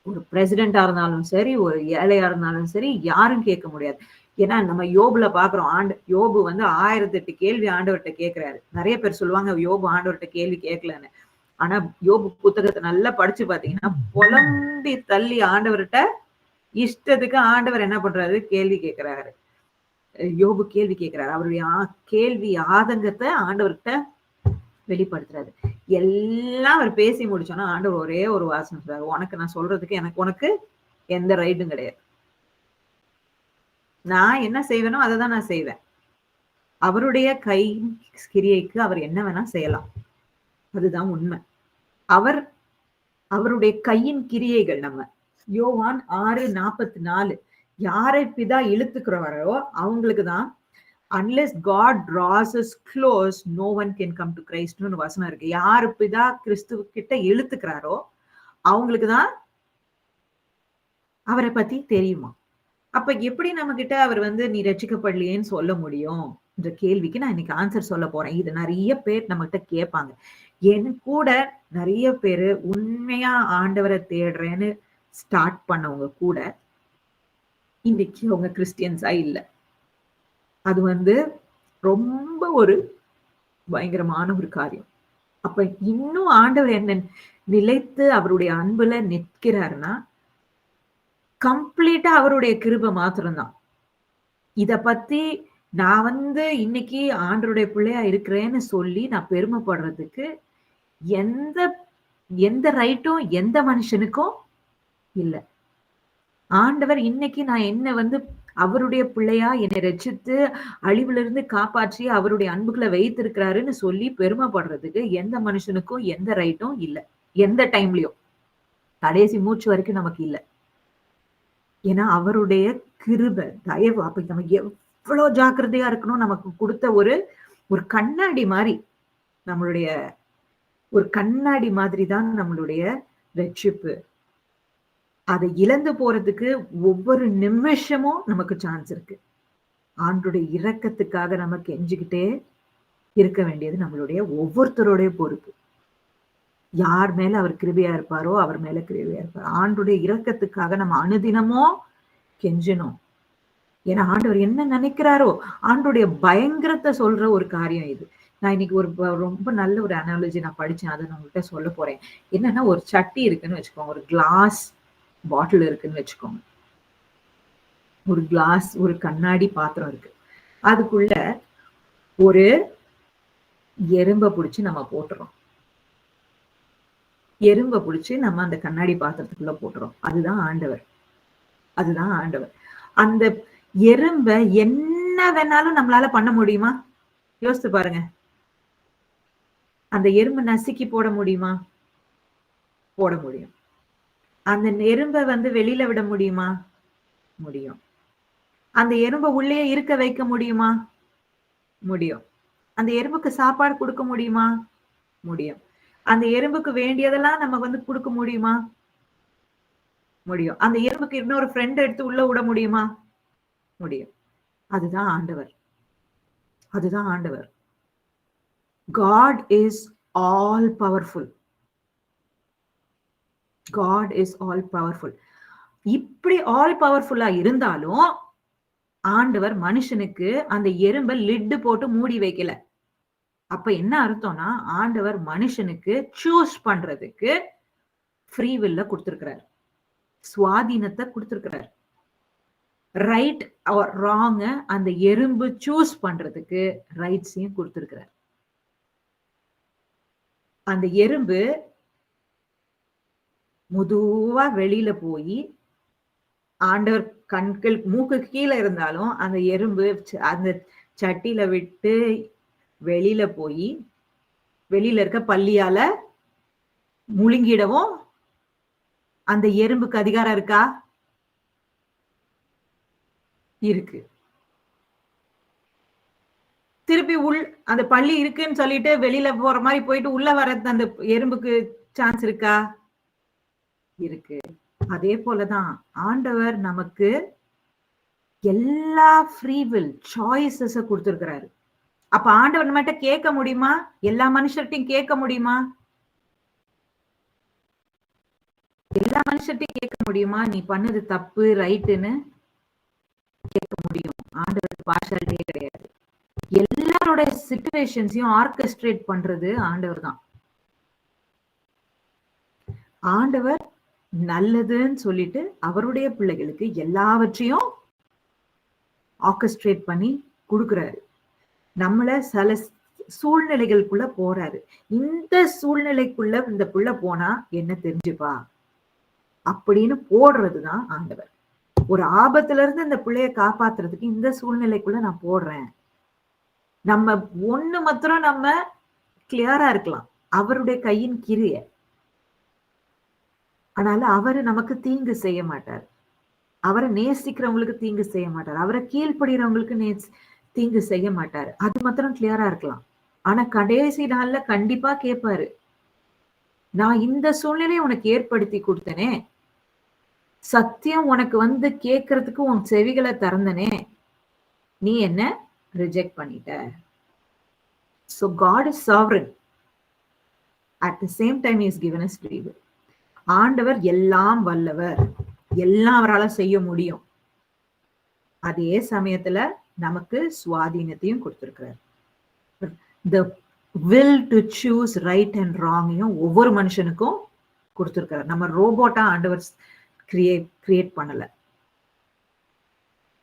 ஒரு பிரசிடென்டா இருந்தாலும் சரி, ஒரு ஏழையா இருந்தாலும் சரி, யாரும் கேட்க முடியாது. ஏன்னா நம்ம யோபுல பாக்குறோம், யோபு வந்து 1008 கேள்வி ஆண்டவர்கிட்ட கேட்கிறாரு. நிறைய பேர் சொல்லுவாங்க யோபு ஆண்டவர்கிட்ட கேள்வி கேட்கலன்னு. ஆனா யோபு புத்தகத்தை நல்லா படிச்சு பாத்தீங்கன்னா புலம்பி தள்ளி ஆண்டவர்கிட்ட இஷ்டத்துக்கு ஆண்டவர் என்ன பண்றாரு, கேள்வி கேட்கிறாரு. யோபு கேள்வி கேட்கிறாரு. அவருடைய கேள்வி ஆதங்கத்தை ஆண்டவர்கிட்ட வெளிப்படுத்துறாரு. எல்லாம் அவர் பேசி முடிச்சோன்னா ஆண்டவர் ஒரே ஒரு வாசனம் சொல்றாரு, உனக்கு நான் சொல்றதுக்கு உனக்கு எந்த ரைட்டும் கிடையாது. நான் என்ன செய்வேனோ அதை தான் நான் செய்வேன். அவருடைய கை கிரியைக்கு அவர் என்ன வேணா செய்யலாம். அதுதான் உண்மை. அவருடைய கையின் கிரியைகள் நம்ம யோவான் 6:44 யாரை பிதா இழுத்துக்கிறவரோ அவங்களுக்கு தான் unless God draws us close no one can come to Christ னு வசனம் இருக்கு. யாரு பிதா கிறிஸ்துவ கிட்ட இழுத்துக்கிறாரோ அவங்களுக்கு தான் அவரை பத்தி தெரியுமா? அப்ப எப்படி நம்ம கிட்ட அவர் வந்து நீ ரட்சிக்கப்படலையேன்னு சொல்ல முடியும் என்ற கேள்விக்கு நான் இன்னைக்கு ஆன்சர் சொல்ல போறேன். இது நிறைய பேர் நம்மகிட்ட கேட்பாங்க. என் கூட நிறைய பேரு உண்மையா ஆண்டவரை தேடுறேன்னு ஸ்டார்ட் பண்ணவங்க கூட இன்னைக்கு அவங்க கிறிஸ்டியன்ஸா இல்ல. அது வந்து ரொம்ப ஒரு பயங்கரமான ஒரு காரியம். அப்ப இன்னும் ஆண்டவர் என்ன நிலைத்து அவருடைய அன்புல நிற்கிறாருன்னா, கம்ப்ளீட்டா அவருடைய கிருபை மாத்திரம்தான். இத பத்தி நான் வந்து இன்னைக்கு ஆண்டவருடைய பிள்ளையா இருக்கிறேன்னு சொல்லி நான் பெருமைப்படுறதுக்கு எந்த எந்த ரைட்டும் எந்த மனுஷனுக்கும் இல்ல. ஆண்டவர் இன்னைக்கு நான் என்ன வந்து அவருடைய பிள்ளையா என்னை ரட்சித்து அழிவிலிருந்து காப்பாற்றி அவருடைய அன்புக்குள்ள வைத்திருக்கிறாருன்னு சொல்லி பெருமைப்படுறதுக்கு எந்த மனுஷனுக்கும் எந்த ரைட்டும் இல்ல. எந்த டைம்லயும். கடைசி மூச்சு வரைக்கும் நமக்கு இல்ல. ஏன்னா அவருடைய கிருபை, தயவு. அப்ப நம்ம எவ்வளவு ஜாக்கிரதையா இருக்கணும். நமக்கு கொடுத்த ஒரு ஒரு கண்ணாடி மாதிரி நம்மளுடைய ஒரு கண்ணாடி மாதிரி தான் நம்மளுடைய ரட்சிப்பு. அதை இழந்து போறதுக்கு ஒவ்வொரு நிமிஷமும் நமக்கு சான்ஸ் இருக்கு. ஆண்டுடைய இரக்கத்துக்காக நம்ம கெஞ்சிக்கிட்டே இருக்க வேண்டியது நம்மளுடைய ஒவ்வொருத்தருடைய பொறுப்பு. யார் மேல அவர் கிருபையா இருப்பாரோ அவர் மேல கிருபையா இருப்பார். ஆண்டுடைய இரக்கத்துக்காக நம்ம அனுதினமும் கெஞ்சணும். ஏன்னா ஆண்டவர் என்ன நினைக்கிறாரோ ஆண்டுடைய பயங்கரத்தை சொல்ற ஒரு காரியம் இது. நான் இன்னைக்கு ஒரு ரொம்ப நல்ல ஒரு அனாலஜி நான் படிச்சேன். அதை நான் உங்கள்கிட்ட சொல்ல போறேன். என்னன்னா ஒரு சட்டி இருக்குன்னு வச்சுக்கோங்க. ஒரு கிளாஸ் பாட்டில் இருக்குன்னு வச்சுக்கோங்க. ஒரு கிளாஸ் ஒரு கண்ணாடி பாத்திரம் இருக்கு. அதுக்குள்ள ஒரு எறும்ப பிடிச்சு நம்ம போட்டுறோம். எறும்ப பிடிச்சு நம்ம அந்த கண்ணாடி பாத்திரத்துக்குள்ள போட்டுறோம். அதுதான் ஆண்டவர். அதுதான் ஆண்டவர். அந்த எறும்ப என்ன வேணாலும் நம்மளால பண்ண முடியுமா? யோசித்து பாருங்க. அந்த எறும்பு நசுக்கி போட முடியுமா? போட முடியும். அந்த எறும்ப வந்து வெளியில விட முடியுமா? முடியும். அந்த எறும்ப உள்ளே இருக்க வைக்க முடியுமா? முடியும். அந்த எறும்புக்கு சாப்பாடு கொடுக்க முடியுமா? முடியும். அந்த எறும்புக்கு வேண்டியதெல்லாம் நம்ம வந்து கொடுக்க முடியுமா? முடியும். அந்த எறும்புக்கு இன்னொரு ஃப்ரெண்ட் எடுத்து உள்ள விட முடியுமா? முடியும். அதுதான் ஆண்டவர். அதுதான் ஆண்டவர். God is all powerful. God is all powerful. இப்படி ஆல் பவர்ஃபுல்லா இருந்தாலும் ஆண்டவர் மனுஷனுக்கு அந்த எறும்ப லிட்டு போட்டு மூடி வைக்கல. அப்ப என்ன அர்த்தம்னா ஆண்டவர் மனுஷனுக்கு சூஸ் பண்றதுக்கு ஃப்ரீ வில்ல கொடுத்திருக்கிறார். சுவாதீனத்தை கொடுத்திருக்கிறார். ரைட் ஆர் ராங் அந்த எறும்பு சூஸ் பண்றதுக்கு ரைட்ஸையும் கொடுத்திருக்கிறார். அந்த எறும்பு முதுவா வெளியில போய் ஆண்டவர் கண்கள் மூக்கு கீழே இருந்தாலும் அந்த எறும்பு அந்த சட்டியில விட்டு வெளியில போய் வெளியில இருக்க பல்லியால முழுங்கிடவும் அந்த எறும்புக்கு அதிகாரம் இருக்கா? இருக்கு. திருப்பி அந்த பள்ளி இருக்குன்னு சொல்லிட்டு வெளியில போற மாதிரி போயிட்டு உள்ள வர அந்த எறும்புக்கு சான்ஸ் இருக்கா? இருக்கு. அதே போலதான் ஆண்டவர் நமக்கு எல்லா ஃப்ரீ வில் சாய்ஸஸ் கொடுத்திருக்கிறாரு. அப்ப ஆண்டவர் நம்மகிட்ட கேட்க முடியுமா? எல்லா மனுஷர்கிட்டையும் கேட்க முடியுமா? எல்லா மனுஷர்கிட்டையும் கேட்க முடியுமா? நீ பண்ணது தப்பு ரைட்டுன்னு கேட்க முடியும். ஆண்டவருக்கு பார்ஷாலிட்டியே கிடையாது. எல்லாரோட சிச்சுவேஷன்ஸையும் ஆர்கெஸ்ட்ரேட் பண்றது ஆண்டவர் தான். ஆண்டவர் நல்லதுன்னு சொல்லிட்டு அவருடைய பிள்ளைகளுக்கு எல்லாவற்றையும் ஆர்கெஸ்ட்ரேட் பண்ணி கொடுக்கிறாரு. நம்மள சில சூழ்நிலைகளுக்குள்ள போறாரு. இந்த சூழ்நிலைக்குள்ள இந்த புள்ள போனா என்ன தெரிஞ்சுப்பா அப்படின்னு போடுறதுதான் ஆண்டவர். ஒரு ஆபத்துல இருந்து இந்த பிள்ளைய காப்பாத்துறதுக்கு இந்த சூழ்நிலைக்குள்ள நான் போடுறேன். நம்ம ஒண்ணு மாத்திரம் நம்ம கிளியரா இருக்கலாம். அவருடைய கையின் கிரிய. அதனால அவரு நமக்கு தீங்கு செய்ய மாட்டார். அவரை நேசிக்கிறவங்களுக்கு தீங்கு செய்ய மாட்டார். அவரை கீழ்ப்படுகிறவங்களுக்கு தீங்கு செய்ய மாட்டாரு. அது மாத்திரம் கிளியரா இருக்கலாம். ஆனா கடைசி நாள்ல கண்டிப்பா கேட்பாரு, நான் இந்த சூழ்நிலையை உனக்கு ஏற்படுத்தி கொடுத்தனே, சத்தியம் உனக்கு வந்து கேட்கறதுக்கு உன் செவிகளை திறந்தனே, நீ என்ன ரிஜெக்ட் பண்ணிட்ட. So God is sovereign. At the same time, he has given us free will. ஆண்டவர் எல்லாம் வல்லவர், எல்லாம் அவரால செய்ய முடியும். அதே சமயத்துல நமக்கு சுவாதீனத்தையும் கொடுத்திருக்கிறார். The will to choose right and wrong ஒவ்வொரு மனுஷனுக்கும் கொடுத்திருக்கிறார். நம்ம ரோபோட்டா ஆண்டவர் கிரியேட் பண்ணல.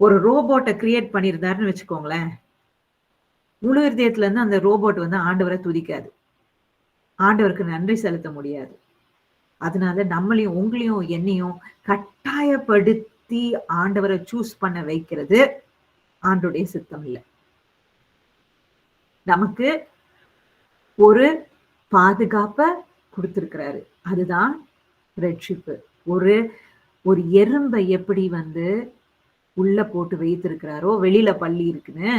ஒரு ரோபோட்டை கிரியேட் பண்ணியிருந்தாருன்னு வச்சுக்கோங்களேன், முழு இதயத்துல இருந்து அந்த ரோபோட் வந்து ஆண்டவரை துதிக்காது, ஆண்டவருக்கு நன்றி செலுத்த முடியாது. அதனால நம்மளையும் உங்களையும் என்னையும் கட்டாயப்படுத்தி ஆண்டவரை சூஸ் பண்ண வைக்கிறது ஆண்டோடைய சித்தம் இல்லை. நமக்கு ஒரு பாதுகாப்ப கொடுத்திருக்கிறாரு, அதுதான் ரட்சிப்பு. ஒரு எறும்பை எப்படி வந்து உள்ள போட்டு வைத்திருக்கிறாரோ, வெளியில பள்ளி இருக்குன்னு,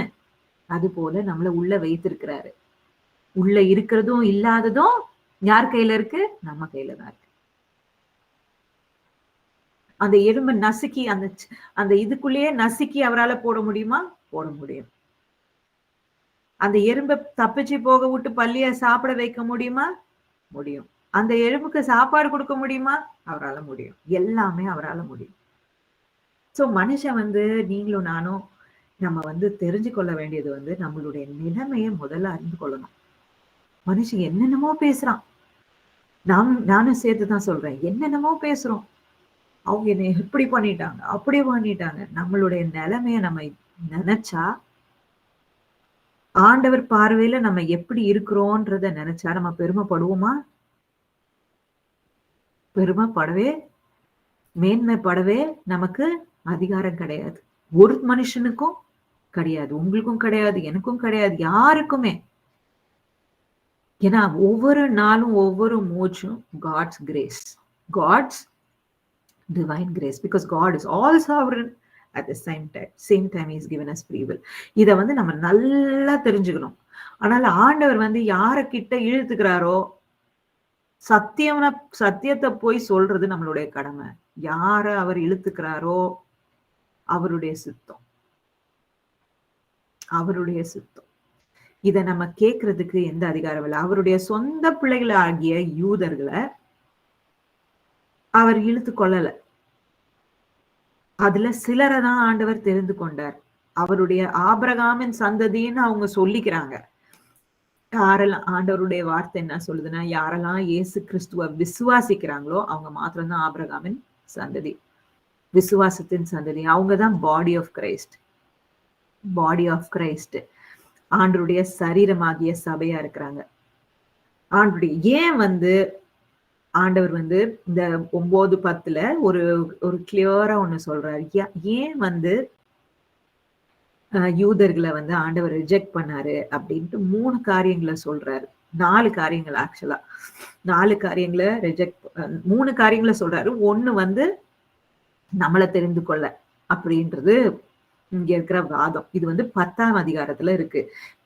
அது போல நம்மள உள்ள வைத்திருக்கிறாரு. உள்ள இருக்கிறதும் இல்லாததும் யார் கையில இருக்கு? நம்ம கையில தான் இருக்கு. அந்த எறும்பை நசுக்கி அந்த இதுக்குள்ளேயே நசுக்கி அவரால போட முடியுமா? போட முடியும். அந்த எறும்பை தப்பிச்சு போக விட்டு பள்ளிய சாப்பிட வைக்க முடியுமா? முடியும். அந்த எறும்புக்கு சாப்பாடு கொடுக்க முடியுமா? அவரால முடியும். எல்லாமே அவரால முடியும். சோ மனுஷன் வந்து நீங்களும் நானும் நம்ம வந்து தெரிஞ்சு கொள்ள வேண்டியது வந்து நம்மளுடைய நிலைமையை முதல்ல அறிந்து கொள்ளணும். மனுஷன் என்னென்னமோ பேசுறான், நானும் சேர்த்துதான் சொல்றேன். என்னென்னமோ பேசுறோம், அவங்க என்னை எப்படி பண்ணிட்டாங்க, அப்படி பண்ணிட்டாங்க. நம்மளுடைய நிலைமைய நம்ம நினைச்சா, ஆண்டவர் பார்வையில நம்ம எப்படி இருக்கிறோன்றத நினைச்சா நம்ம பெருமைப்படுவோமா? பெருமைப்படவே மேன்மைப்படவே நமக்கு அதிகாரம் கிடையாது. ஒரு மனுஷனுக்கும் கிடையாது, உங்களுக்கும் கிடையாது, எனக்கும் கிடையாது, யாருக்குமே. ஏன்னா ஒவ்வொரு நாளும் ஒவ்வொரு மூச்சும் God's grace, God's divine grace, because God is all sovereign. At the same time he has given us free will. இத வந்து நம்ம நல்லா தெரிஞ்சுக்கணும். ஆனால் ஆண்டவர் வந்து யாரக்கிட்ட இழுத்துக்கிறாரோ, சத்தியத்தை போய் சொல்றது நம்மளுடைய கடமை. யார அவர் இழுத்துக்கிறாரோ அவருடைய சித்தம், அவருடைய சித்தம். இத நம்ம கேட்கறதுக்கு எந்த அதிகாரம் இல்லை. அவருடைய சொந்த பிள்ளைகள் ஆகிய யூதர்களை அவர் இழுத்து கொள்ளல. அதுல சிலரை தான் ஆண்டவர் தெரிந்து கொண்டார். அவருடைய ஆபிரகாமின் சந்ததின்னு அவங்க சொல்லிக்கிறாங்க. யாரெல்லாம் ஆண்டவருடைய வார்த்தை என்ன சொல்லுதுன்னா, யாரெல்லாம் இயேசு கிறிஸ்துவ விசுவாசிக்கிறாங்களோ அவங்க மாத்திரம்தான் ஆபிரகாமின் சந்ததி, விசுவாசத்தின் சந்ததி. அவங்கதான் body of Christ. Body of Christ ஆண்டருடைய சரீரமாகிய சபையா இருக்கிறாங்க. ஆண்டருடைய ஏன் வந்து ஆண்டவர் வந்து இந்த 9:10 ஒரு கிளியரா ஒண்ணு சொல்றாரு. ஏன் வந்து யூதர்களை வந்து ஆண்டவர் ரிஜெக்ட் பண்ணாரு அப்படின்ட்டு 3 காரியங்களை சொல்றாரு. 4 காரியங்கள், ஆக்சுவலா 4 காரியங்களை ரிஜெக்ட், 3 காரியங்களை சொல்றாரு. ஒண்ணு வந்து நம்மளை தெரிந்து கொள்ள அப்படின்றது இங்க இருக்கிற வாதம். இது வந்து 10ஆம் அதிகாரத்துல இருக்கு.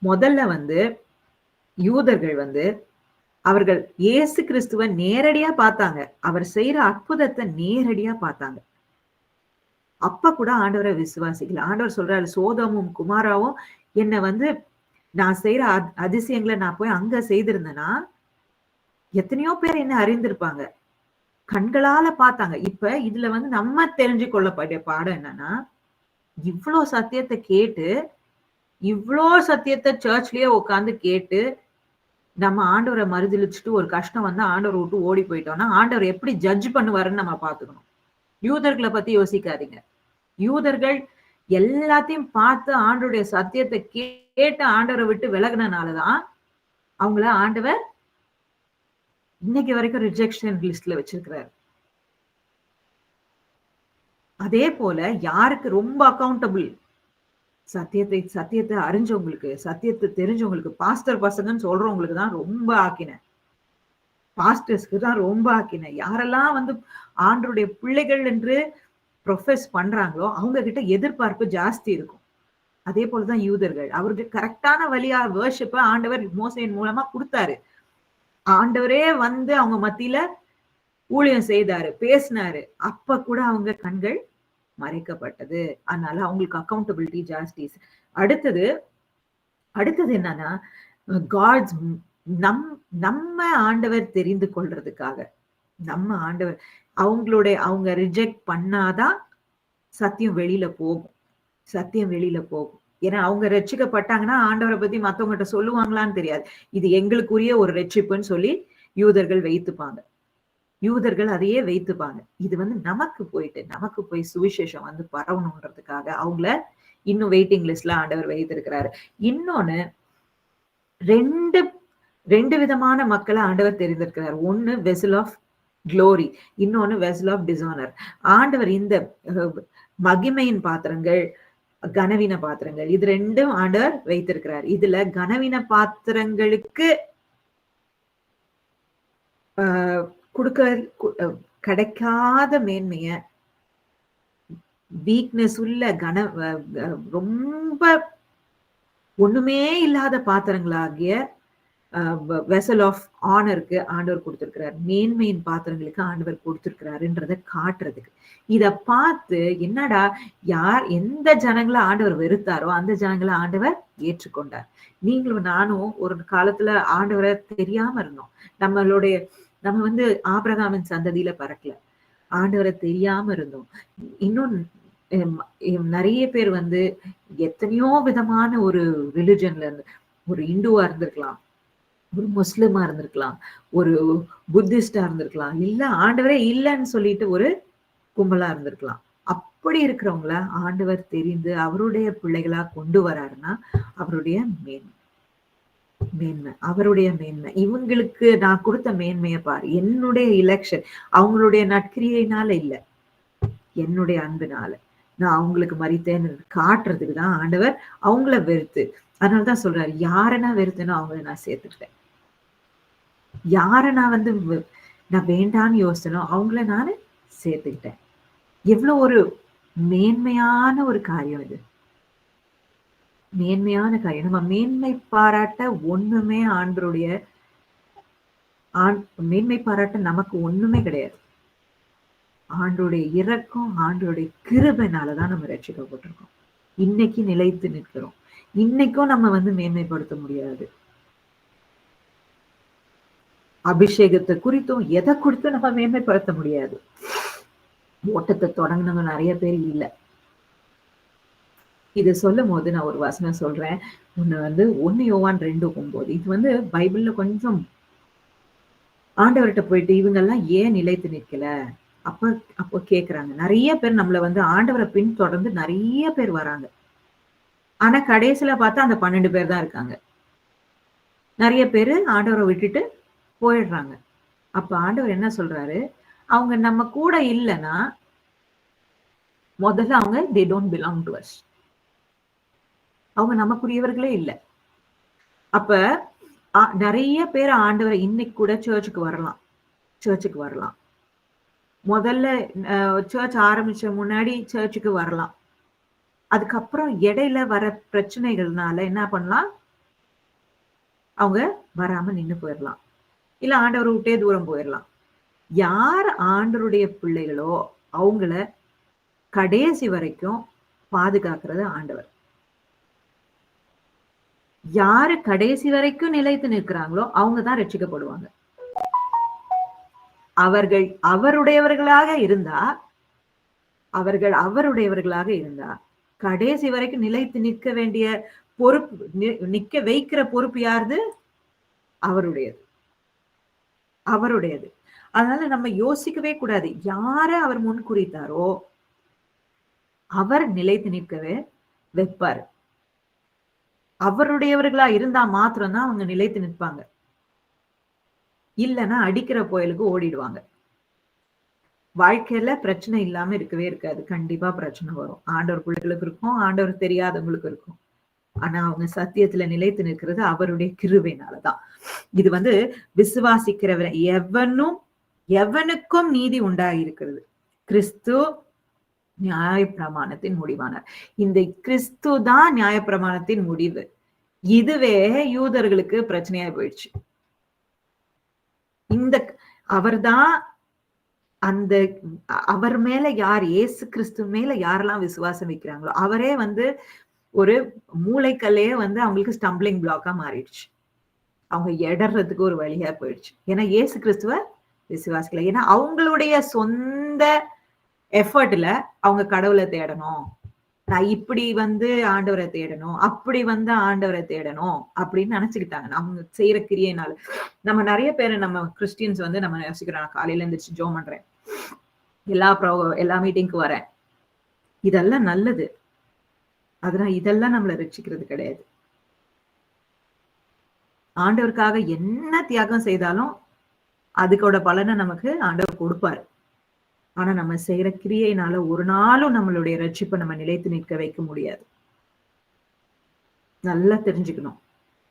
முதல்ல வந்து யூதர்கள் வந்து அவர்கள் இயேசு கிறிஸ்துவ நேரடியா பார்த்தாங்க, அவர் செய்யற அற்புதத்தை நேரடியா பார்த்தாங்க. அப்ப கூட ஆண்டவரை விசுவாசிக்கல. ஆண்டவர் சொல்றாரு, சோதமும் குமாராவும் என்ன வந்து நான் செய்யற அதிசயங்களை நான் போய் அங்க செய்திருந்தேன்னா எத்தனையோ பேர் என்ன அறிந்திருப்பாங்க, கண்களால பார்த்தாங்க. இப்ப இதுல வந்து நம்ம தெரிஞ்சு கொள்ளப்பட்ட பாடம் என்னன்னா, இவ்வளோ சத்தியத்தை கேட்டு, இவ்வளோ சத்தியத்தை சர்ச்லயே உட்காந்து கேட்டு நம்ம ஆண்டவரை மறுதளிச்சுட்டு ஒரு கஷ்டம் வந்து ஆண்டவரை விட்டு ஓடி போயிட்டோம்னா ஆண்டவர் எப்படி ஜட்ஜ் பண்ணுவாருன்னு நம்ம பாத்துக்கணும். யூதர்களை பத்தி யோசிக்காதீங்க. யூதர்கள் எல்லாத்தையும் பார்த்து ஆண்டவருடைய சத்தியத்தை கேட்டு ஆண்டவரை விட்டு விலகினாலதான் அவங்கள ஆண்டவர் இன்னைக்கு வரைக்கும் ரிஜெக்ஷன் லிஸ்ட்ல வச்சிருக்கிறாரு. அதே போல யாருக்கு ரொம்ப அக்கௌண்டபிள், சத்தியத்தை அறிஞ்சவங்களுக்கு, சத்தியத்தை தெரிஞ்சவங்களுக்கு, பாஸ்டர் பசங்கன்னு சொல்றவங்களுக்கு தான் ரொம்ப ஆக்கினேன், பாஸ்டர்ஸ்க்கு தான் ரொம்ப ஆக்கினேன். யாரெல்லாம் வந்து ஆண்டவருடைய பிள்ளைகள் என்று ப்ரொஃபஸ் பண்றாங்களோ அவங்க கிட்ட எதிர்பார்ப்பு ஜாஸ்தி இருக்கும். அதே போலதான் யூதர்கள், அவருக்கு கரெக்டான வழியா வர்ஷிப்ப ஆண்டவர் மோசையின் மூலமா கொடுத்தாரு. ஆண்டவரே வந்து அவங்க மத்தியில ஊழியம் செய்தாரு, பேசினாரு. அப்ப கூட அவங்க கண்கள் மறைக்கப்பட்டது. அதனால அவங்களுக்கு அக்கௌண்டபிலிட்டி ஜாஸ்தி. அடுத்தது அடுத்தது என்னன்னா, காட்ஸ் நம் நம்ம ஆண்டவர் தெரிந்து கொள்றதுக்காக, நம்ம ஆண்டவர் அவங்க ரிஜெக்ட் பண்ணாதான் சத்தியம் வெளியில போகும். சத்தியம் வெளியில போகும். ஏன்னா அவங்க ரட்சிக்கப்பட்டாங்கன்னா ஆண்டவரை பத்தி மத்தவங்ககிட்ட சொல்லுவாங்களான்னு தெரியாது. இது எங்களுக்குரிய ஒரு ரட்சிப்புன்னு சொல்லி யூதர்கள் வைத்துப்பாங்க. யூதர்கள் அதையே வைத்துப்பாங்க. இது வந்து நமக்கு போய் சுவிசேஷம் வந்து பரவணுன்றதுக்காக அவங்கள இன்னும் வெயிட்டிங் லிஸ்ட்ல ஆண்டவர் வைத்திருக்கிறாரு. இன்னொன்னு ரெண்டு விதமான மக்களை ஆண்டவர் தெரிந்திருக்கிறார். ஒன்னு வெசல் ஆஃப் க்ளோரி, இன்னொன்னு வெசல் ஆஃப் டிசானர். ஆண்டவர் இந்த மகிமையின் பாத்திரங்கள், கனவீன பாத்திரங்கள், இது ரெண்டும் ஆண்டவர் வைத்திருக்கிறார். இதுல கனவீன பாத்திரங்களுக்கு கிடைக்காத மேன்மைய, வீக்னஸ் உள்ள ரொம்ப ஒண்ணுமே இல்லாத பாத்திரங்களாகிய வெசல் ஆஃப் ஆனருக்கு ஆண்டவர் கொடுத்திருக்கிறார். மேன்மையின் பாத்திரங்களுக்கு ஆண்டவர் கொடுத்திருக்கிறாருன்றதை காட்டுறதுக்கு. இத பார்த்து என்னடா, எந்த ஜனங்களை ஆண்டவர் வெறுத்தாரோ அந்த ஜனங்களை ஆண்டவர் ஏற்றுக்கொண்டார். நீங்களும் நானும் ஒரு காலத்துல ஆண்டவரை தெரியாம இருந்தோம். நம்ம வந்து ஆபிரகாமின் சந்ததியில பறக்கல, ஆண்டவரை தெரியாம இருந்தோம். இன்னும் நிறைய பேர் வந்து எத்தனையோ விதமான ஒரு ரிலிஜன்ல இருந்து, ஒரு இந்துவா இருந்திருக்கலாம், ஒரு முஸ்லிமா இருந்திருக்கலாம், ஒரு புத்திஸ்டா இருந்திருக்கலாம், இல்ல ஆண்டவரே இல்லைன்னு சொல்லிட்டு ஒரு கும்பலா இருந்திருக்கலாம். அப்படி இருக்கிறவங்கள ஆண்டவர் தெரிந்து அவருடைய பிள்ளைகளா கொண்டு வராருன்னா அவருடைய மேன்மை, அவருடைய மேன்மை. இவங்களுக்கு நான் கொடுத்த மேன்மையை பாரு, என்னுடைய எலெக்ஷன் அவங்களுடைய நற்கிரியையினால இல்ல, என்னுடைய அன்புனால நான் அவங்களுக்கு மறித்தேன்னு காட்டுறதுக்கு தான் ஆண்டவர் அவங்கள வெறுத்து. அதனாலதான் சொல்றாரு, யாரை நான் வெறுத்தேனோ அவங்கள நான் சேர்த்துக்கிட்டேன். யாரை நான் வந்து நான் வேண்டான்னு யோசிச்சனோ அவங்கள நான் சேர்த்துக்கிட்டேன். எவ்வளவு ஒரு மேன்மையான ஒரு காரியம் இது, மேன்மையான காரியம். நம்ம மேன்மை பாராட்ட ஒண்ணுமே மேன்மை பாராட்ட நமக்கு ஒண்ணுமே கிடையாது. ஆண்டோடைய இரக்கம், ஆண்டோடைய கிருபைனாலதான் நம்ம ரட்சிக்கப்பட்டிருக்கோம். இன்னைக்கு நிலைத்து நிற்கிறோம். இன்னைக்கும் நம்ம வந்து மேன்மைப்படுத்த முடியாது. அபிஷேகத்தை குறித்தும் எதை குறித்தும் நம்ம மேன்மைப்படுத்த முடியாது. ஓட்டத்தை தொடங்கினவங்க நிறைய பேர் இல்லை. இது சொல்லும் போது நான் ஒரு வசனம் சொல்றேன். ஒண்ணு வந்து 1 யோவான் 2:9. இது வந்து பைபிள்ல கொஞ்சம் ஆண்டவர்கிட்ட போயிட்டு இவங்க எல்லாம் ஏன் நிலைத்து நிற்கல அப்போ கேக்குறாங்க. நிறைய பேர் நம்மள வந்து ஆண்டவரை பின் தொடர்ந்து நிறைய பேர் வராங்க. ஆனா கடைசியில பார்த்தா அந்த 12 பேர் தான் இருக்காங்க. நிறைய பேரு ஆண்டவரை விட்டுட்டு போயிடுறாங்க. அப்ப ஆண்டவர் என்ன சொல்றாரு, அவங்க நம்ம கூட இல்லைன்னா முதல்ல அவங்க they don't belong to us. அவங்க நமக்குரியவர்களே இல்லை. அப்ப நிறைய பேர் ஆண்டவரை இன்னைக்கு கூட சர்ச்சுக்கு வரலாம். முதல்ல சர்ச் ஆரம்பிச்ச முன்னாடி சர்ச்சுக்கு வரலாம். அதுக்கப்புறம் இடையில வர பிரச்சனைகள்னால என்ன பண்ணலாம், அவங்க வராம நின்னு போயிடலாம், இல்ல ஆண்டவரை விட்டே தூரம் போயிடலாம். யார் ஆண்டவருடைய பிள்ளைகளோ அவங்கள கடைசி வரைக்கும் பாதுகாக்கிறது ஆண்டவர். யாரு கடைசி வரைக்கும் நிலைத்து நிற்கிறாங்களோ அவங்கதான் ரட்சிக்கப்படுவாங்க. அவர்கள் அவருடையவர்களாக இருந்தா கடைசி வரைக்கும் நிலைத்து நிற்க வேண்டிய பொறுப்பு, நிக்க வைக்கிற பொறுப்பு யாருது? அவருடையது. அதனால நம்ம யோசிக்கவே கூடாது. யார அவர் முன் குறித்தாரோ அவர் நிலைத்து நிற்கவே வைப்பாரு. அவருடையவர்களா இருந்தா மாத்திரம்தான் அவங்க நிலைத்து நிற்பாங்க. இல்லைன்னா அடிக்கிற புயலுக்கு ஓடிடுவாங்க. வாழ்க்கையில பிரச்சனை இல்லாம இருக்கவே இருக்காது. கண்டிப்பா பிரச்சனை வரும். ஆண்டவர் பிள்ளைகளுக்கு இருக்கும், ஆண்டவர் தெரியாதவங்களுக்கு இருக்கும். ஆனா அவங்க சத்தியத்துல நிலைத்து நிற்கிறது அவருடைய கிருபையினாலதான். இது வந்து விசுவாசிக்கிறவரை எவனுக்கும் நீதி உண்டாயிருக்கிறது. கிறிஸ்து நியாயப்பிரமாணத்தின் முடிவானார். இந்த கிறிஸ்து தான் நியாயப்பிரமாணத்தின் முடிவு. இதுவே யூதர்களுக்கு பிரச்சனையா போயிடுச்சு. அவர்தான் அந்த அவர் மேல யார், இயேசு கிறிஸ்து மேல யாரெல்லாம் விசுவாசம் வைக்கிறாங்களோ, அவரே வந்து ஒரு மூளைக்கல்லையே வந்து அவங்களுக்கு ஸ்டம்பிளிங் பிளாக்கா மாறிடுச்சு. அவங்க எடறதுக்கு ஒரு வழியா போயிடுச்சு. ஏன்னா இயேசு கிறிஸ்துவ விசுவாசிக்கல. ஏன்னா அவங்களுடைய சொந்த எஃபர்ட்ல அவங்க கடவுள தேடணும். நான் இப்படி வந்து ஆண்டவர தேடணும், அப்படி வந்து ஆண்டவர தேடணும் அப்படின்னு நெனச்சுக்கிட்டாங்க. அவங்க செய்யற கிரியையினால. நம்ம நெறைய பேரு நம்ம கிறிஸ்டியன்ஸ் வந்து நம்ம யோசிக்கிறோம். நான் காலையில எந்திரிச்சு ஜெபம் பண்றேன். எல்லா மீட்டிங்க்கு வரேன். இதெல்லாம் நல்லது. அதனால இதெல்லாம் நம்மள ரட்சிக்கிறது கிடையாது. ஆண்டவருக்காக என்ன தியாகம் செய்தாலும், அதுக்கோட பலன நமக்கு ஆண்டவர் கொடுப்பாரு. ஆனா நம்ம செய்யற கிரியையினால ஒரு நாளும் நம்மளுடைய ரட்சிப்ப நம்ம நிலைத்து நிற்க வைக்க முடியாது. நல்லா தெரிஞ்சுக்கணும்.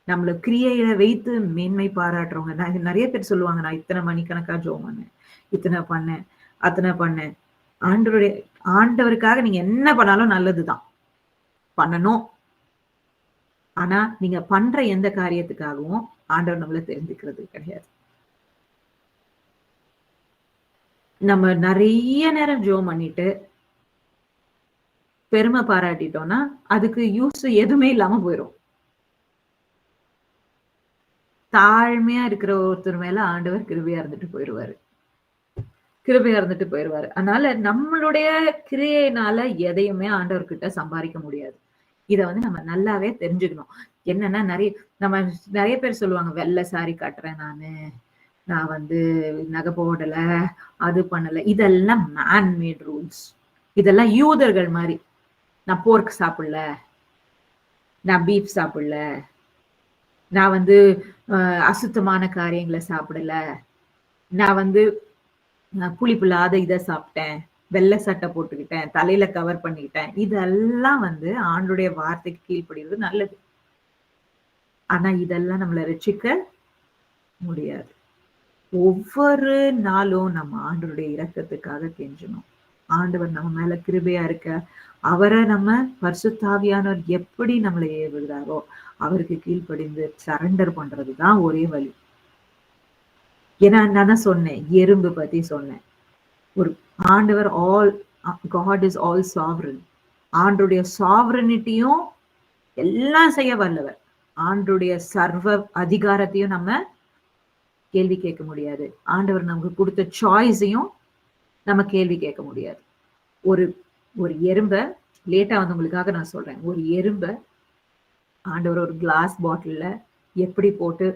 நம்மள கிரியையில வைத்து மேன்மை பாராட்டுறவங்க நெறைய பேர் சொல்லுவாங்க, நான் இத்தனை மணிக்கணக்கா ஜெபம் பண்ணேன், இத்தனை பண்ணேன், அத்தனை பண்ணேன். ஆண்டவருக்காக நீங்க என்ன பண்ணாலும் நல்லதுதான். பண்ணணும். ஆனா நீங்க பண்ற எந்த காரியத்துக்காகவும் ஆண்டவர் நம்மள தெரிஞ்சுக்கிறது கிடையாது. நம்ம நெறைய நேரம் ஜெபம் பண்ணிட்டு பெருமை பாராட்டிட்டோம்னா, அதுக்கு யூஸ் எதுவுமே இல்லாம போயிரும். தாழ்மையா இருக்கிற ஒருத்தர் மேல ஆண்டவர் கிருபையா இருந்துட்டு போயிருவாரு. கிருபையா இருந்துட்டு போயிருவாரு. அதனால நம்மளுடைய கிரியையினால எதையுமே ஆண்டவர்கிட்ட சம்பாரிக்க முடியாது. இத வந்து நம்ம நல்லாவே தெரிஞ்சுக்கணும். என்னன்னா நம்ம நெறைய பேர் சொல்லுவாங்க, வெள்ள சாரி கட்டுறேன் நானு. நான் வந்து நகை போடல, அது பண்ணல. இதெல்லாம் மேன் மேட் ரூல்ஸ். இதெல்லாம் யூதர்கள் மாரி. நான் போர்க் சாப்பிடல, நான் பீஃப் சாப்பிடல, நான் வந்து அசுத்தமான காரியங்கள சாப்பிடல, நான் வந்து புளிப்பில்லாத இத சாப்பிட்டேன், வெள்ளை சட்டை போட்டுக்கிட்டேன், தலையில கவர் பண்ணிக்கிட்டேன். இதெல்லாம் வந்து ஆண்டுடைய வார்த்தைக்கு கீழ்ப்படிவது நல்லது. ஆனா இதெல்லாம் நம்மள ரட்சிக்க முடியாது. ஒவ்வொரு நாளும் நம்ம ஆண்டவருடைய இரக்கத்துக்காக கெஞ்சணும். ஆண்டவர் நம்ம மேல கிருபையா இருக்க, அவரை நம்ம பரிசுத்த ஆவியானவர் எப்படி நம்மளை ஏவுகிறாரோ, அவருக்கு கீழ்ப்படிந்து சரண்டர் பண்றதுதான் ஒரே வழி. ஏன்னா நான் தான் சொன்னேன், எறும்பு பத்தி சொன்னேன். ஒரு ஆண்டவர் காட் இஸ் ஆல் சாவரன். ஆண்டுடைய சாவரனிட்டியும் எல்லாம் செய்ய வல்லவர். ஆண்டுடைய சர்வ அதிகாரத்தையும் நம்ம கேள்வி கேட்க முடியாது. ஆண்டவர் நமக்கு கொடுத்த சாய்ஸையும் நம்ம கேள்வி கேட்க முடியாது. ஒரு ஒரு எறும்ப லேட்டா வந்தவங்களுக்காக நான் சொல்றேன். ஒரு எறும்ப ஆண்டவர் ஒரு கிளாஸ் பாட்டில்ல எப்படி போட்டு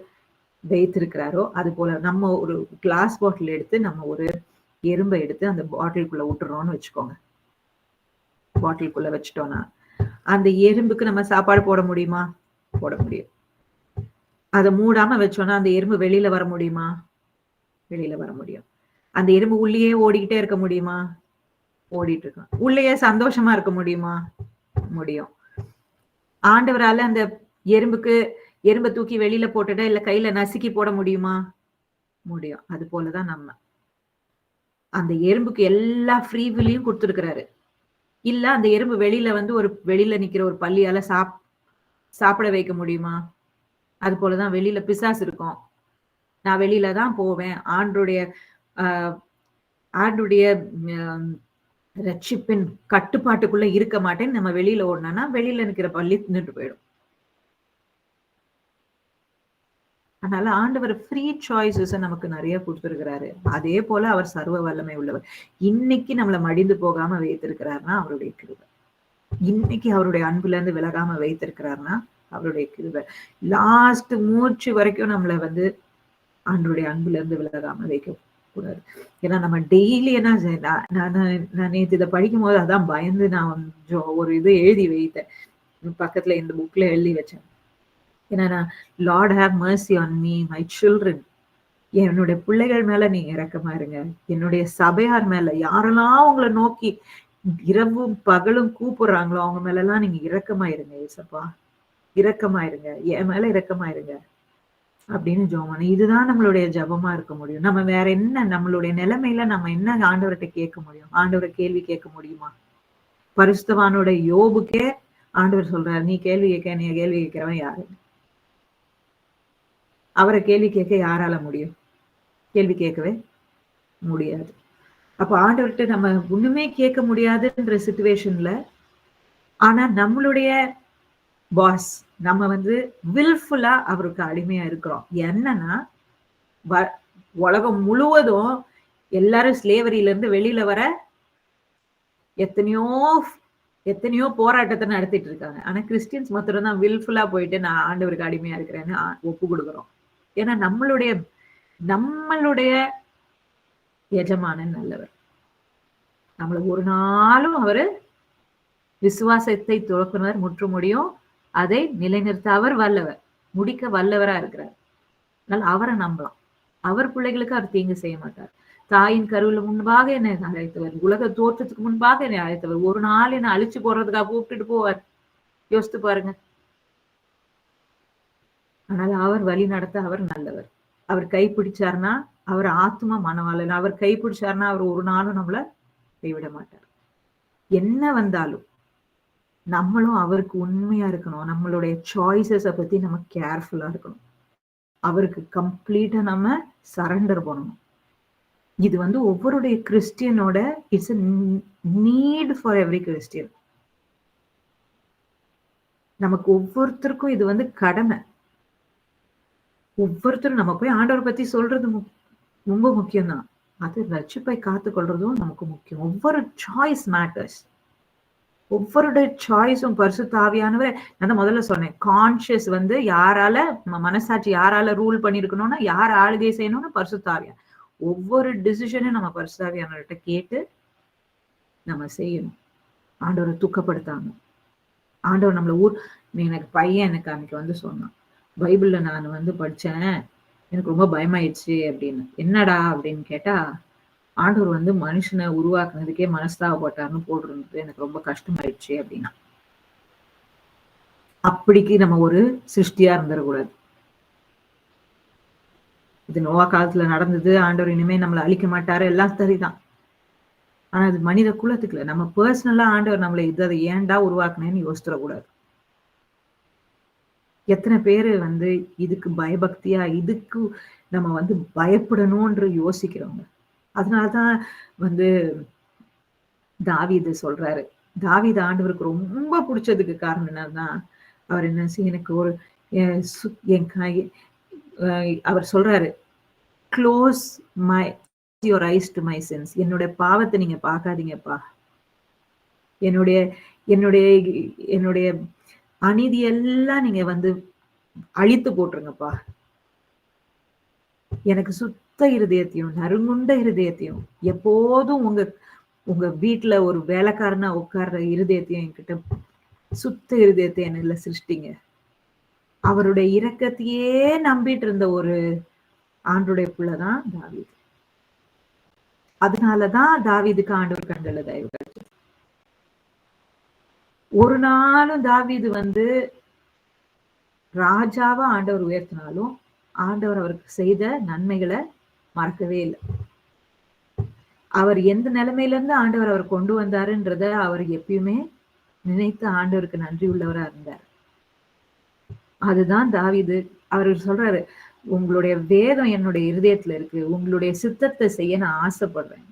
வைத்திருக்கிறாரோ, அது போல நம்ம ஒரு கிளாஸ் பாட்டில் எடுத்து நம்ம ஒரு எறும்பை எடுத்து அந்த பாட்டிலுக்குள்ள விட்டுறோம்னு வச்சுக்கோங்க. பாட்டிலுக்குள்ள வச்சுட்டோம்னா, அந்த எறும்புக்கு நம்ம சாப்பாடு போட முடியுமா? போட முடியும். அதை மூடாம வச்சோம்னா அந்த எறும்பு வெளியில வர முடியுமா? வெளியில வர முடியும். அந்த எறும்பு உள்ளேயே ஓடிக்கிட்டே இருக்க முடியுமா? ஓடிட்டு இருக்கும். உள்ளேயே சந்தோஷமா இருக்க முடியுமா? முடியும். ஆண்டவரால அந்த எறும்பை தூக்கி வெளியில போட்டுட்டா இல்ல கையில நசுக்கி போட முடியுமா? முடியும். அது போலதான் நம்ம. அந்த எறும்புக்கு எல்லா ஃப்ரீவிலையும் கொடுத்திருக்கிறாரு. இல்ல அந்த எறும்பு வெளியில வந்து வெளியில நிக்கிற ஒரு பல்லியால சாப்பிட வைக்க முடியுமா? அது போலதான் வெளியில பிசாசு இருக்கும். நான் வெளியில தான் போவேன். ஆண்டுடைய ரட்சிப்பின் கட்டுப்பாட்டுக்குள்ள இருக்க மாட்டேன். நம்ம வெளியில ஓடனா வெளியில நிக்கிற பள்ளி நின்று போயிடும். அதனால ஆண்டவர் ஃப்ரீ சாய்ஸஸ் நமக்கு நிறைய கொடுத்திருக்கிறாரு. அதே போல அவர் சர்வ வல்லமை உள்ளவர். இன்னைக்கு நம்மள மடிந்து போகாம வைத்திருக்கிறாருன்னா அவருடைய கிருபை. இன்னைக்கு அவருடைய அன்புல இருந்து விலகாம வைத்திருக்கிறாருன்னா அவருடைய கிருபை. லாஸ்ட் மூச்சு வரைக்கும் நம்மள வந்து ஆண்டவருடைய அன்புல இருந்து விலகாம வைக்க கூடாது. ஏன்னா நம்ம டெய்லி என்ன நான் நேற்று இதை படிக்கும் போது அதான் பயந்து நான் ஒரு இது எழுதி வைத்தேன். பக்கத்துல இந்த புக்ல எழுதி வச்சேன். ஏன்னா Lord have mercy on me my children. என்னுடைய பிள்ளைகள் மேல நீங்க இரக்கமா இருங்க. என்னுடைய சபையார் மேல யாரெல்லாம் உங்களை நோக்கி இரவும் பகலும் கூப்பிடுறாங்களோ அவங்க மேல எல்லாம் நீங்க இரக்கமாயிருங்க ஏசப்பா, இரக்கமாயிருங்க, என் மேல இரக்கமாயிருங்க அப்படின்னு ஜெபம். இதுதான் நம்மளுடைய ஜெபமா இருக்க முடியும். நம்ம வேற என்ன நம்மளுடைய நிலைமையில நம்ம என்ன ஆண்டவர்கிட்ட கேட்க முடியும்? ஆண்டவரை கேள்வி கேட்க முடியுமா? பரிசுத்தவானோட யோபுக்கே ஆண்டவர் சொல்றாரு, நீ கேள்வி கேட்க, நீ கேள்வி கேட்கிறவன் யாரு? அவரை கேள்வி கேட்க யாரால முடியும்? கேள்வி கேட்கவே முடியாது. அப்ப ஆண்டவர்கிட்ட நம்ம ஒண்ணுமே கேட்க முடியாதுன்ற சிச்சுவேஷன்ல, ஆனா நம்மளுடைய பாஸ் நம்ம வந்து வில்ஃபுல்லா அவருக்கு அடிமையா இருக்கிறோம். என்னன்னா, வ உலகம் முழுவதும் எல்லாரும் ஸ்லேவரியில இருந்து வெளியில வர எத்தனையோ எத்தனையோ போராட்டத்த நடத்திட்டு இருக்காங்க. ஆனா கிறிஸ்டியன்ஸ் மாத்திரம் தான் வில்ஃபுல்லா போயிட்டு நான் ஆண்டவருக்கு அடிமையா இருக்கிறேன்னு ஒப்பு குடுக்குறோம். ஏன்னா நம்மளுடைய நம்மளுடைய எஜமானன் நல்லவர். நம்மள ஒரு நாளும் அவரு விசுவாசத்தை துவக்குனர் முற்றுமுடியும் அதை நிலைநிறுத்த அவர் வல்லவர். முடிக்க வல்லவரா இருக்கிறார். அதனால அவர நம்பலாம். அவர் பிள்ளைகளுக்கு அவர் தீங்கு செய்ய மாட்டார். தாயின் கருவில முன்பாக என்னை அழைத்தவர். உலக தோற்றத்துக்கு முன்பாக என்னை அழைத்தவர். ஒரு நாள் என்னை அழிச்சு போடுறதுக்காக கூப்பிட்டுட்டு போவார். யோசித்து பாருங்க. ஆனால் அவர் வழி நடத்த அவர் நல்லவர். அவர் கைப்பிடிச்சார்னா அவர் ஆத்மா மனவாளன். அவர் கைப்பிடிச்சார்னா அவர் ஒரு நாளும் நம்மள கைவிட மாட்டார். என்ன வந்தாலும் நம்மளும் அவருக்கு உண்மையா இருக்கணும். நம்மளுடைய சாய்ஸஸ பத்தி நம்ம கேர்ஃபுல்லா இருக்கணும். அவருக்கு கம்ப்ளீட்டா நம்ம சரண்டர் பண்ணணும். இது வந்து ஒவ்வொருடைய கிறிஸ்டியனோட it's a need for every Christian. நமக்கு ஒவ்வொருத்தருக்கும் இது வந்து கடமை. ஒவ்வொருத்தரும் நம்ம போய் ஆண்டவரை பத்தி சொல்றது ரொம்ப முக்கியம் தான். அது ரட்சிப்பை காத்துக்கொள்றதும் நமக்கு முக்கியம். ஒவ்வொரு சாய்ஸ் மேட்டர்ஸ். ஒவ்வொருடைய சாய்ஸும் பரிசுத்த ஆவியானவர் நான் தான் முதல்ல சொன்னேன். கான்ஷியஸ் வந்து யாரால மனசாட்சி யாரால ரூல் பண்ணிருக்கணும்னா யார் ஆளுகை செய்யணும்னு பரிசுத்த ஆவியான். ஒவ்வொரு டிசிஷனும் நம்ம பரிசுத்த ஆவியானவர்கிட்ட கேட்டு நம்ம செய்யணும். ஆண்டவரை துக்கப்படுத்தாம. ஆண்டவர் நம்மள எனக்கு பையன் எனக்கு அன்னைக்கு வந்து சொன்னான். பைபிள்ல நான் வந்து படிச்சேன். எனக்கு ரொம்ப பயமாயிடுச்சு அப்படின்னு. என்னடா அப்படின்னு கேட்டா, ஆண்டவர் வந்து மனுஷனை உருவாக்குனதுக்கே மனஸ்தாபப்பட்டாருன்னு போட்டிருந்தது. எனக்கு ரொம்ப கஷ்டமாயிடுச்சு அப்படின்னா. அப்படிக்கு நம்ம ஒரு சிருஷ்டியா இருந்துடக்கூடாது. இது நோவா காலத்துல நடந்தது. ஆண்டவர் இனிமே நம்மளை அழிக்க மாட்டாரு. எல்லாம் சரிதான். ஆனா அது மனித குலத்துக்கு இல்ல. நம்ம பர்சனலா ஆண்டவர் நம்மளை இதை ஏன்டா உருவாக்குனேன்னு யோசிச்சிடக்கூடாது. எத்தனை பேரு வந்து இதுக்கு பயபக்தியா இதுக்கு நம்ம வந்து பயப்படணும்ன்ற யோசிக்கிறோங்க. அதனாலதான் வந்து தாவீது சொல்றாரு. தாவீது ஆண்டவருக்கு ரொம்ப பிடிச்சதுக்கு காரணம் என்னன்னா, அவர் என்ன எனக்கு ஒரு அவர் சொல்றாரு, close my your eyes to my sense. என்னுடைய பாவத்தை நீங்க பார்க்காதீங்கப்பா. என்னுடைய என்னுடைய என்னுடைய அநீதி எல்லாம் நீங்க வந்து அழித்து போட்டுருங்கப்பா. எனக்கு சுத்த இருதயத்தையும் நறுங்குண்ட இருதயத்தையும் எப்போதும் உங்க உங்க வீட்டுல ஒரு வேலைக்காரனா உட்கார்ற இருதயத்தையும் என்கிட்ட சுத்த இருதயத்தை என்னல சிருஷ்டிங்க. அவருடைய இரக்கத்தையே நம்பிட்டு இருந்த ஒரு ஆண்டுடைய புள்ளதான் தாவீது. அதனாலதான் தாவீதுக்கு ஆண்டவர் கண்டல தயவு கிடைச்சது. ஒரு நாளும் தாவீது வந்து ராஜாவா ஆண்டவர் உயர்த்தினாலும் ஆண்டவர் அவருக்கு செய்த நன்மைகளை மறக்கவே இல்லை. அவர் எந்த நிலைமையில இருந்து ஆண்டவர் அவர் கொண்டு வந்தாருன்றத அவர் எப்பயுமே நினைத்து ஆண்டவருக்கு நன்றி உள்ளவரா இருந்தார். அதுதான் தாவீது. அவர் சொல்றாரு, உங்களுடைய வேதம் என்னுடைய இருதயத்துல இருக்கு. உங்களுடைய சித்தத்தை செய்ய நான் ஆசைப்படுறேன்.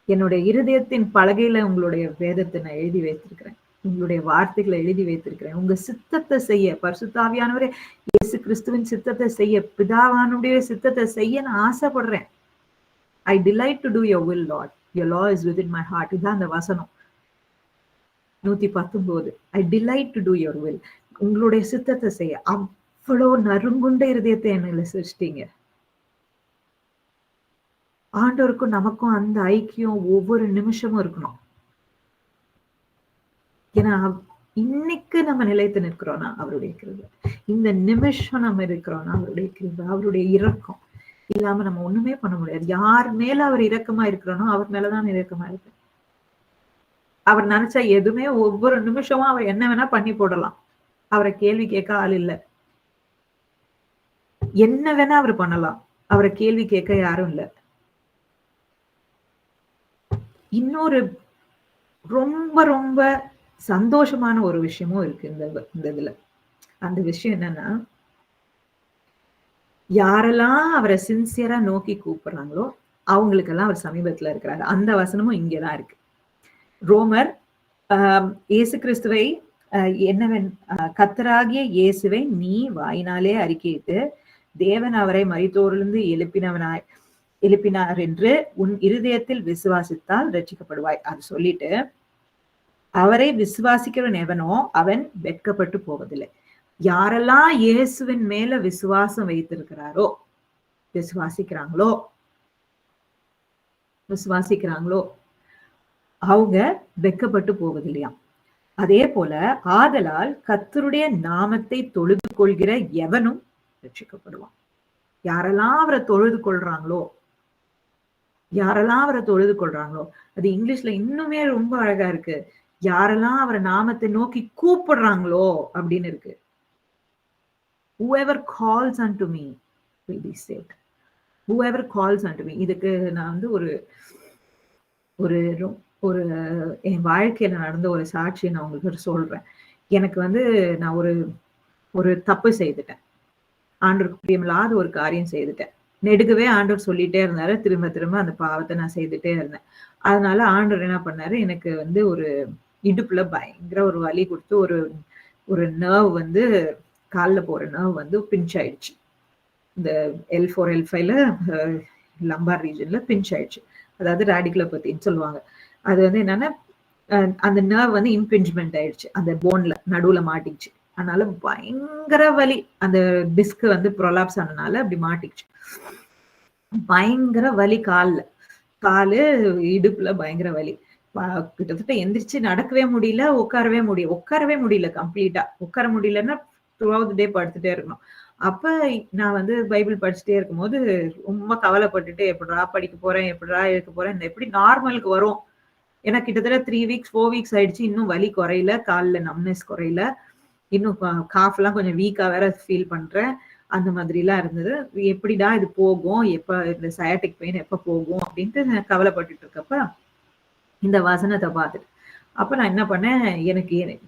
என்னுடைய இருதயத்தின் பலகையில உங்களுடைய வேதத்தை நான் எழுதி வைத்திருக்கிறேன். உங்களுடைய வார்த்தைகளை எழுதி வைத்திருக்கிறேன். உங்க சித்தத்தை செய்ய பரிசுத்த ஆவியானவரே இயேசு கிறிஸ்துவின் சித்தத்தை செய்ய பிதாவானுடைய சித்தத்தை செய்ய நான் ஆசைப்படுறேன். I delight to do your will, Lord. Your law is within my heart. இதான் அந்த வசனம் 119. I delight to do your will. உங்களுடைய சித்தத்தை செய்ய அவ்வளோ நறுங்குண்ட இருதயத்தை என்னல சிருஷ்டிங்க. ஆண்டவருக்கும் நமக்கும் அந்த ஐக்கியம் ஒவ்வொரு நிமிஷமும் இருக்கணும். ஏன்னா இன்னைக்கு நம்ம நிலைத்து நிற்கிறோம்னா அவருடைய கிருபை. இந்த நிமிஷம் நம்ம இருக்கிறோம்னா அவருடைய கிருபை, அவருடைய இரக்கம் இல்லாம நம்ம ஒண்ணுமே பண்ண முடியாது. யார் மேல அவர் இரக்கமா இருக்கிறோனோ அவர் மேலதான் இரக்கமா இருக்கு. அவர் நினைச்சா எதுவுமே ஒவ்வொரு நிமிஷமும் அவர் என்ன வேணா பண்ணி போடலாம். அவரை கேள்வி கேட்க ஆள் இல்லை. என்ன வேணா அவர் பண்ணலாம். அவரை கேள்வி கேட்க யாரும் இல்லை. இன்னொரு ரொம்ப ரொம்ப சந்தோஷமான ஒரு விஷயமும் இருக்கு இந்த இதுல. அந்த விஷயம் என்னன்னா, யாரெல்லாம் அவரை சின்சியரா நோக்கி கூப்பிடுறாங்களோ அவங்களுக்கெல்லாம் அவர் சமீபத்துல இருக்கிறாரு. அந்த வசனமும் இங்கதான் இருக்கு. ரோமர் இயேசு கிறிஸ்துவை என்னவென் கர்த்தராகிய இயேசுவை நீ வாயினாலே அறிக்கையிட்டு தேவன் அவரை மரித்தோரிலிருந்து எழுப்பினார் என்று உன் இருதயத்தில் விசுவாசித்தால் ரட்சிக்கப்படுவாய். அது சொல்லிட்டு அவரை விசுவாசிக்கிறவன் எவனோ அவன் வெட்கப்பட்டு போவதில்லை. யாரெல்லாம் இயேசுவின் மேல விசுவாசம் வைத்திருக்கிறாரோ விசுவாசிக்கிறாங்களோ அவங்க வெட்கப்பட்டு போவதில்லையாம். அதே போல ஆதலால் கர்த்தருடைய நாமத்தை தொழுது கொள்கிற எவனும் ரட்சிக்கப்படுவான். யாரெல்லாம் அவரை தொழுது கொள்றாங்களோ அது இங்கிலீஷ்ல இன்னுமே ரொம்ப அழகா இருக்கு. யாரெல்லாம் அவரை நாமத்தை நோக்கி கூப்பிடுறாங்களோ அப்படின்னு இருக்கு. whoever calls unto me will be saved. whoever calls unto me. இதுக்கு நான் வந்து ஒரு ஒரு ஒரு என் வாழ்க்கையில நடந்த ஒரு சாட்சியை நான் உங்களுக்கு சொல்றேன். எனக்கு வந்து நான் ஒரு தப்பு செய்துட்டேன். ஆண்டவருக்கு பிரியமில்லாத ஒரு காரியம் செய்துட்டேன். நெடுகவே ஆண்டவர் சொல்லிட்டே இருந்தாரு. திரும்ப திரும்ப அந்த பாவத்தை நான் செய்துட்டே இருந்தேன். அதனால ஆண்டவர் என்ன பண்ணாரு, எனக்கு வந்து ஒரு இடுப்புல பயங்கர ஒரு வலி கொடுத்து ஒரு நர்வ் வந்து காலில் போற நர்வ் வந்து பிஞ்ச் ஆயிடுச்சு. இந்த L4 L5ல லம்பார் ரீஜன்ல பிஞ்ச் ஆயிடுச்சு. அதாவது ராடிகுலோபதின்னு சொல்லுவாங்க. அது வந்து என்னன்னா அந்த நர்வ் வந்து இம்பிஞ்ச்மெண்ட் ஆயிடுச்சு. அந்த போன்ல நடுவுல மாட்டிச்சு. அதனால பயங்கர வலி. அந்த டிஸ்க் வந்து ப்ரொலாப்ஸ் ஆனனால அப்படி மாட்டிச்சு. பயங்கர வலி காலு இடுப்புல பயங்கர வலி. கிட்டத்தட்ட எந்திரிச்சு நடக்கவே முடியல, உட்காரவே முடியல கம்ப்ளீட்டா. உட்கார முடியலன்னா த்ரூ அவுட் டே படுத்துட்டே இருக்கணும். அப்ப நான் வந்து பைபிள் படிச்சுட்டே இருக்கும்போது ரொம்ப கவலைப்பட்டுட்டு எப்படிடா படிக்க போறேன், எப்படிடா இருக்க போறேன், இந்த எப்படி நார்மலுக்கு வரும். ஏன்னா கிட்டத்தட்ட 3 வீக்ஸ் 4 வீக்ஸ் ஆயிடுச்சு. இன்னும் வலி குறையல, காலில் நம்னஸ் குறையல, இன்னும் காஃப் எல்லாம் கொஞ்சம் வீக்கா வேற ஃபீல் பண்றேன். அந்த மாதிரி எல்லாம் இருந்தது. எப்படிடா இது போகும், எப்ப இந்த சயாட்டிக் பெயின் எப்ப போகும் அப்படின்ட்டு நான் கவலைப்பட்டுட்டு இருக்கப்ப இந்த வசனத்தை பார்த்துட்டு அப்ப நான் என்ன பண்ணேன்,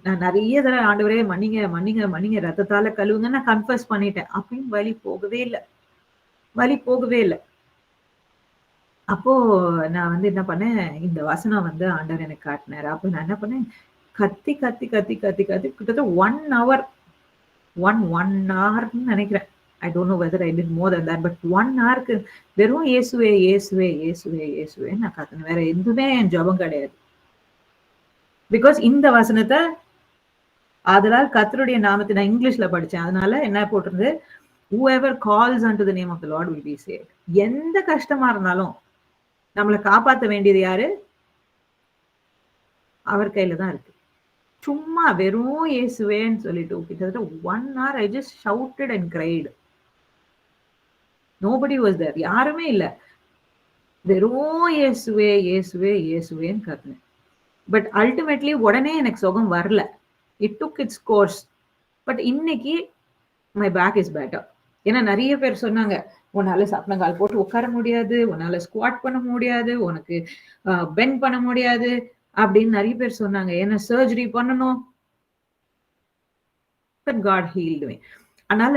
நான் நிறைய தடவை ஆண்டவரே மன்னிங்க ரத்தத்தால கழுவுங்க நான் கன்ஃபர்ஸ் பண்ணிட்டேன். அப்பயும் வலி போகவே இல்லை. அப்போ நான் வந்து என்ன பண்ணேன், இந்த வசனம் வந்து ஆண்டவர் எனக்கு காட்டினாரு. அப்ப நான் என்ன பண்ணேன், கத்தி கிட்டத்தட்ட 1 hourன்னு நினைக்கிறேன். I don't know whether I did more than that, but 1 hourக்கு வெறும் இயேசுவே நான் கத்துனேன். வேற எதுவுமே என் ஜெபம் கிடையாது. பிகாஸ் இந்த வசனத்தை ஆதலால் கர்த்தருடைய நாமத்தை நான் இங்கிலீஷ்ல படிச்சேன். அதனால என்ன போட்டிருந்து, whoever calls unto the name of the Lord will be saved. எந்த கஷ்டமா இருந்தாலும் நம்மளை காப்பாற்ற வேண்டியது யாரு? அவர் கையில தான் இருக்கு. சும்மா வெறும் இயேசுவேன்னு சொல்லிட்டு கிட்டத்தட்ட 1 hour I just shouted and cried. Nobody was there. யாருமே இல்ல. வெறும் இயேசுவேன்னு கத்துனேன். பட் அல்டிமேட்லி உடனே எனக்கு சுகம் வரல. It took it's course. But இன்னைக்கு மை பேக் இஸ் பெட்டர். ஏன்னா நிறைய பேர் சொன்னாங்க, உன்னால சப்னங்கால் போட்டு உட்கார முடியாது, உன்னால ஸ்குவாட் பண்ண முடியாது, உனக்கு பெண்ட் பண்ண முடியாது அப்படின்னு நிறைய பேர் சொன்னாங்க. ஏன்னா சர்ஜரி பண்ணணும். But God healed me. அதனால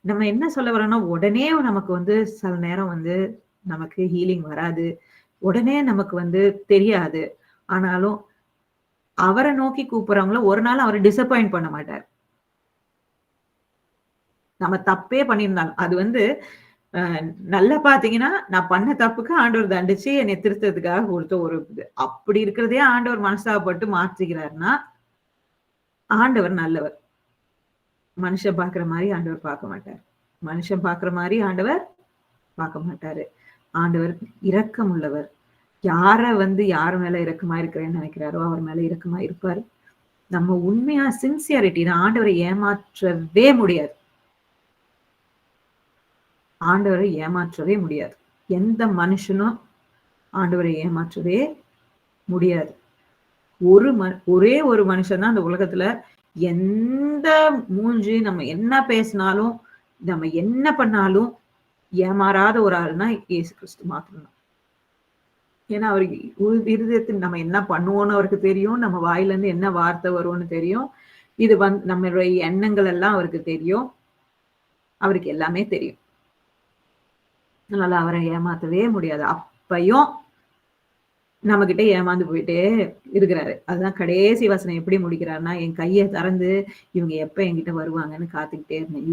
நம்ம என்ன சொல்ல வரோம்னா, உடனே நமக்கு வந்து சில நேரம் வந்து நமக்கு ஹீலிங் வராது, உடனே நமக்கு வந்து தெரியாது. ஆனாலும் அவரை நோக்கி கூப்பிடுறவங்கள ஒரு நாள் அவரை டிசப்பாயிண்ட் பண்ண மாட்டார். நம்ம தப்பே பண்ணியிருந்தாலும் அது வந்து நல்லா பாத்தீங்கன்னா, நான் பண்ண தப்புக்கு ஆண்டவர் தண்டிச்சு என்னை திருத்ததுக்காக கொடுத்த ஒரு இது. அப்படி இருக்கிறதே ஆண்டவர் மனசாப்பட்டு மாற்றிக்கிறாருன்னா ஆண்டவர் நல்லவர். மனுஷன் பாக்குற மாதிரி ஆண்டவர் பார்க்க மாட்டார். மனுஷன் பாக்குற மாதிரி ஆண்டவர் பார்க்க மாட்டாரு. ஆண்டவர் இரக்கம் உள்ளவர். யார் மேல இரக்கமா இருக்கிறேன்னு நினைக்கிறாரோ அவர் மேல இரக்கமா இருப்பாரு. நம்ம உண்மையா சின்சியரிட்டி ஆண்டவரை ஏமாற்றவே முடியாது. ஆண்டவரை ஏமாற்றவே முடியாது. எந்த மனுஷனும் ஆண்டவரை ஏமாற்றவே முடியாது. ஒரே ஒரு மனுஷன் தான் அந்த உலகத்துல எந்த மூஞ்சி நம்ம என்ன பேசினாலும் நம்ம என்ன பண்ணாலும் ஏமாறாத ஒரு ஆள்னா இயேசு கிறிஸ்து மாத்திரம்தான். ஏன்னா அவருக்கு இருதயத்தில் நம்ம என்ன பண்ணுவோம்னு அவருக்கு தெரியும். நம்ம வாயில இருந்து என்ன வார்த்தை வரும்னு தெரியும். இது நம்மளுடைய எண்ணங்கள் எல்லாம் அவருக்கு தெரியும். அவருக்கு எல்லாமே தெரியும். அதனால அவரை ஏமாத்தவே முடியாது. எப்பயும் நம்ம கிட்ட ஏமாந்து போயிட்டே இருக்கிறாரு. அதுதான் கடைசி வசனம் எப்படி முடிக்கிறாருன்னா, என் கையை திறந்து இவங்க எப்ப என்கிட்ட வருவாங்கன்னு காத்துக்கிட்டே இருந்தேன்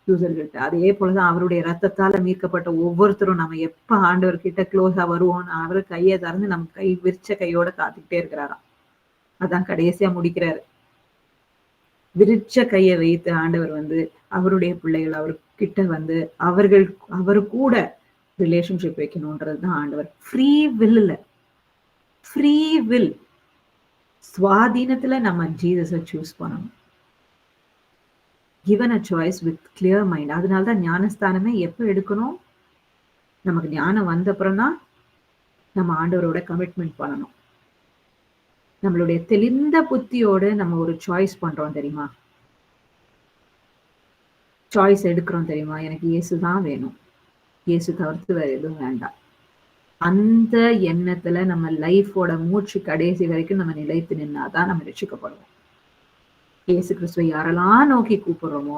யூதர்கிட்ட. அதே போலதான் அவருடைய ரத்தத்தால மீட்கப்பட்ட ஒவ்வொருத்தரும் நம்ம எப்ப ஆண்டவர் கிட்ட க்ளோஸா வருவோம், அவரு கையை திறந்து நம்ம கை விரிச்ச கையோட காத்துக்கிட்டே இருக்கிறாராம். அதான் கடைசியா முடிக்கிறாரு. விரிச்ச கையை வைத்து ஆண்டவர் வந்து அவருடைய பிள்ளைகள் அவர் கிட்ட வந்து அவரு கூட ரிலேஷன்ஷிப் வைக்கணும்ன்றதுதான் ஆண்டவர். ஃப்ரீ வில் சுவாதீனத்துல நம்ம ஜீசஸை சூஸ் பண்ணணும். given a choice with clear mind. அதனால்தான் ஞானஸ்தானமே எப்ப எடுக்கணும்? நமக்கு ஞானம் வந்த அப்புறம் தான் நம்ம ஆண்டவரோட கமிட்மெண்ட் பண்ணணும். நம்மளுடைய தெளிந்த புத்தியோட நம்ம ஒரு சாய்ஸ் பண்றோம் தெரியுமா? சாய்ஸ் எடுக்கிறோம் தெரியுமா? எனக்கு இயேசுதான் வேணும், இயேசு தவிர்த்து வேற எதுவும் வேண்டாம். அந்த எண்ணத்துல நம்ம லைஃபோட மூச்சு கடைசி வரைக்கும் நம்ம நிலைத்து நின்னாதான் நம்ம ரட்சிக்கப்படுவோம். இயேசு கிறிஸ்துவை யாரெல்லாம் நோக்கி கூப்பிடுறோமோ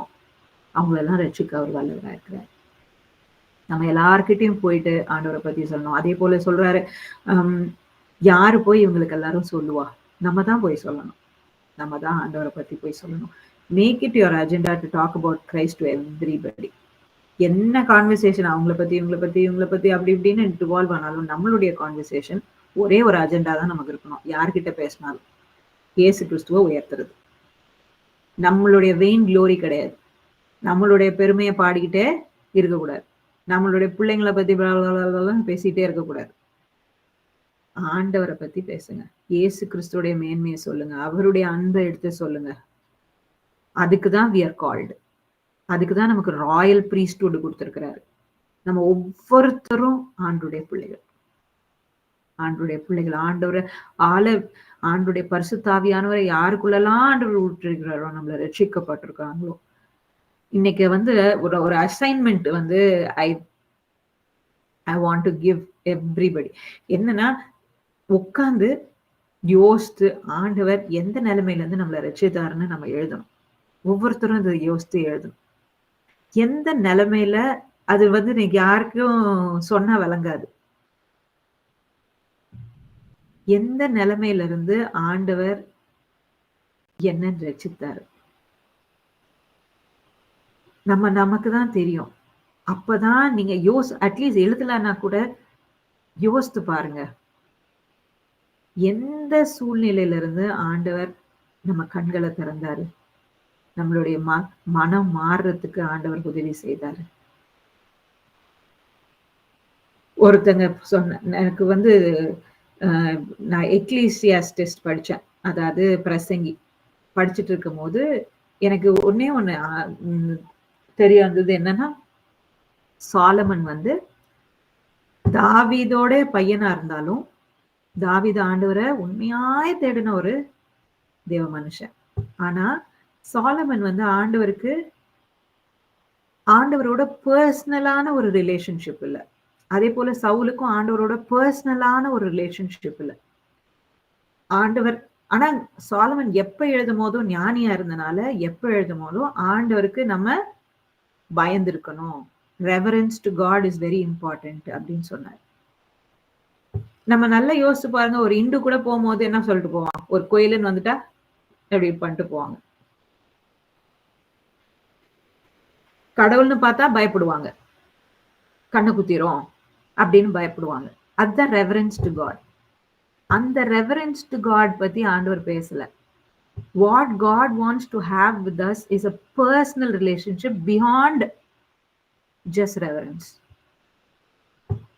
அவங்களெல்லாம் ரட்சிக்க அவர் வல்லவரா இருக்கிறார். நம்ம எல்லார்கிட்டையும் போயிட்டு ஆண்டவரை பத்தி சொல்லணும். அதே போல சொல்றாரு, யாரு போய் இவங்களுக்கு எல்லாரும் சொல்லுவா? நம்ம தான் போய் சொல்லணும். நம்ம தான் ஆண்டவரை பத்தி போய் சொல்லணும். Make it your agenda to talk about Christ to everybody. என்ன கான்வர்சேஷன் அவங்கள பத்தி அப்படி இப்படின்னு இன்வால்வ் ஆனாலும் நம்மளுடைய கான்வர்சேஷன் ஒரே ஒரு அஜெண்டா தான் நமக்கு இருக்கணும். யார்கிட்ட பேசினாலும் இயேசு கிறிஸ்துவை உயர்த்துறது. நம்மளுடைய வெயின் க்ளோரி கிடையாது. நம்மளுடைய பெருமையை பாடிக்கிட்டே இருக்கக்கூடாது. நம்மளுடைய பிள்ளைங்களை பத்தி பேசிட்டே இருக்கக்கூடாது. ஆண்டவரை பத்தி பேசுங்க. இயேசு கிறிஸ்துடைய மேன்மையை சொல்லுங்க. அவருடைய அன்பை எடுத்து சொல்லுங்க. அதுக்குதான் we are called. அதுக்குதான் நமக்கு ராயல் பிரீஸ்ட்ஹுட் கொடுத்திருக்கிறாரு. நம்ம ஒவ்வொருத்தரும் ஆண்டுடைய பிள்ளைகள். ஆண்டுடைய பரிசுத்தாவியானவரை யாருக்குள்ளெல்லாம் ஆண்டவர் விட்டுருக்கிறாரோ, நம்மள ரட்சிக்கப்பட்டிருக்காங்களோ. இன்னைக்கு வந்து ஒரு அசைன்மெண்ட் வந்து I want to give everybody. என்னன்னா, உட்கார்ந்து யோசித்து ஆண்டவர் எந்த நிலைமையில இருந்து நம்மளை ரட்சித்தாருன்னு நம்ம எழுதணும். ஒவ்வொருத்தரும் இதை யோசித்து எழுதணும். எந்த நிலைமையில அது வந்து இன்னைக்கு யாருக்கும் சொன்னா விளங்காது. எந்த நிலைமையில இருந்து ஆண்டவர் என்ன ரட்சித்தாரு நமக்கு தான் தெரியும். அப்பதான் நீங்க அட்லீஸ்ட் எழுதலன்னா கூட யோசித்து பாருங்க. எந்த சூழ்நிலையில இருந்து ஆண்டவர் நம்ம கண்களை திறந்தாரு, நம்மளுடைய மனம் மாறுறதுக்கு ஆண்டவர் உதவி செய்தாரு. ஒருத்தங்க சொன்ன, எனக்கு வந்து நான் எக்லீசியாஸ்டிஸ்ட் படித்தேன், அதாவது பிரசங்கி படிச்சுட்டு இருக்கும் போது எனக்கு ஒன்னே ஒன்று தெரிய வந்தது. என்னன்னா, சாலமன் வந்து தாவீதோட பையனா இருந்தாலும் தாவீது ஆண்டவரை உண்மையாய் தேடின ஒரு தேவ மனுஷன். ஆனா சாலமன் வந்து ஆண்டவரோட பர்சனலான ஒரு ரிலேஷன்ஷிப் இல்லை. அதே போல சவுலுக்கும் ஆண்டவரோட பர்சனலான ஒரு ரிலேஷன்ஷிப் இல்லை. ஆனா சாலமன் எப்ப எழுதும் போதும் ஞானியா இருந்தனால எப்ப எழுதும் போதும் ஆண்டவருக்கு நம்ம பயந்திருக்கணும். Reverence to God is very important அப்படின்னு சொன்னார். நம்ம நல்லா யோசிச்சு பாருங்க. ஒரு இந்து கூட போகும்போது என்ன சொல்லிட்டு போவாங்க? ஒரு கோயிலுன்னு வந்துட்டா எப்படி பண்ணிட்டு போவாங்க. கடவுள்னு பார்த்தா பயப்படுவாங்க, கண்ணு குத்திரும் அப்படின்னு பயப்படுவாங்க. அதுதான் ரெவரன்ஸ் டு காட். அந்த ரெவரன்ஸ் டு காட் பத்தி ஆண்டவர் பேசல. What God wants to have with us is a personal relationship beyond just reverence.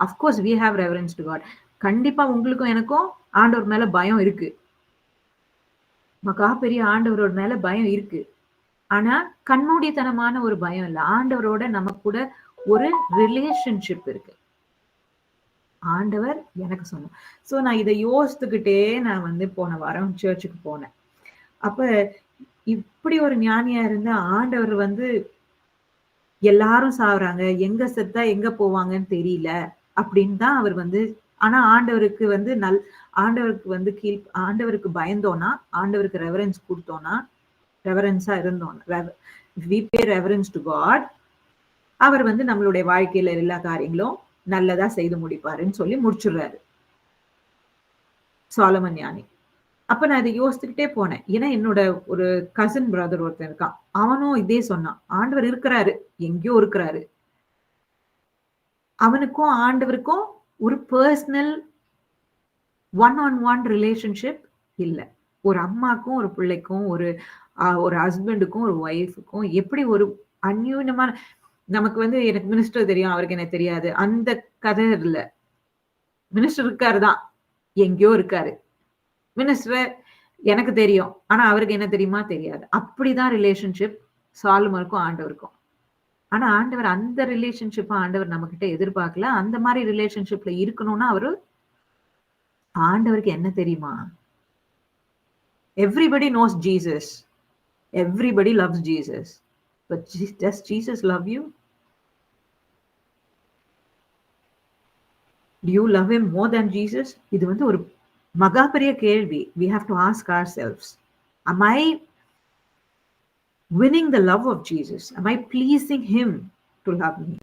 Of course we have reverence to God. கண்டிப்பா உங்களுக்கும் எனக்கும் ஆண்டவர் மேல பயம் இருக்கு. மகா பெரிய ஆண்டவரோட மேல பயம் இருக்கு. ஆனா கண்மூடித்தனமான ஒரு பயம் இல்லை. ஆண்டவரோட நமக்கு கூட ஒரு ரிலேஷன்ஷிப் இருக்கு. ஆண்டவர் எனக்கு சொன்ன. சோ நான் இதை யோசித்துக்கிட்டே நான் வந்து போன வாரம் சர்ச்சுக்கு போனேன். அப்ப இப்படி ஒரு ஞானியா இருந்த ஆண்டவர் வந்து எல்லாரும் சாவுறாங்க, எங்க செத்தா எங்க போவாங்கன்னு தெரியல அப்படின்னு தான் அவர் வந்து. ஆனா ஆண்டவருக்கு வந்து ஆண்டவருக்கு பயந்தோன்னா, ஆண்டவருக்கு ரெவரன்ஸ் கொடுத்தோம்னா, ரெவரன்ஸா இருந்தோம்னா, we pay reverence to God, அவர் வந்து நம்மளுடைய வாழ்க்கையில எல்லா காரியங்களும் நல்லதா செய்து முடிப்பாருன்னு சொல்லி முடிச்சுடுறாரு சாலமன் ஞானி. அப்ப நான் இதை யோசிச்சுக்கிட்டே போனேன். ஏன்னா என்னோட ஒரு கசின் பிரதர் ஒருத்தன் இருக்கான். அவனும் இதே சொன்னான். ஆண்டவர் இருக்கிறாரு. எங்கேயோ இருக்கிறாரு. அவனுக்கும் ஆண்டவருக்கும் ஒரு personal one on one relationship இல்ல. ஒரு அம்மாக்கும் ஒரு பிள்ளைக்கும் ஒரு ஹஸ்பண்டுக்கும் ஒரு ஒய்ஃபுக்கும் எப்படி ஒரு அந்யூனமான நமக்கு வந்து எனக்கு மினிஸ்டர் தெரியும், அவருக்கு எனக்கு தெரியாது. அந்த கதை இல்ல. மினிஸ்டர் இருக்காரு தான். எங்கேயோ இருக்காரு. மினிஸ்டர் எனக்கு தெரியும். ஆனா அவருக்கு என்ன தெரியுமா தெரியாது. அப்படிதான் ரிலேஷன்ஷிப் சாலமோனுக்கும் ஆண்டவருக்கும். ஆனா ஆண்டவர் அந்த ரிலேஷன்ஷிப்ப ஆண்டவர் நம்மகிட்ட எதிர்பார்க்கல. அந்த மாரி ரிலேஷன்ஷிப்ல இருக்கணும்னா ஆண்டவருக்கு என்ன தெரியுமா? Everybody knows Jesus. Everybody loves Jesus. But does Jesus love you? Do you love him more than Jesus? இது வந்து ஒரு மகா பெரிய கேள்வி. We have to ask ourselves. Am I winning the love of Jesus? Am I pleasing him to love me?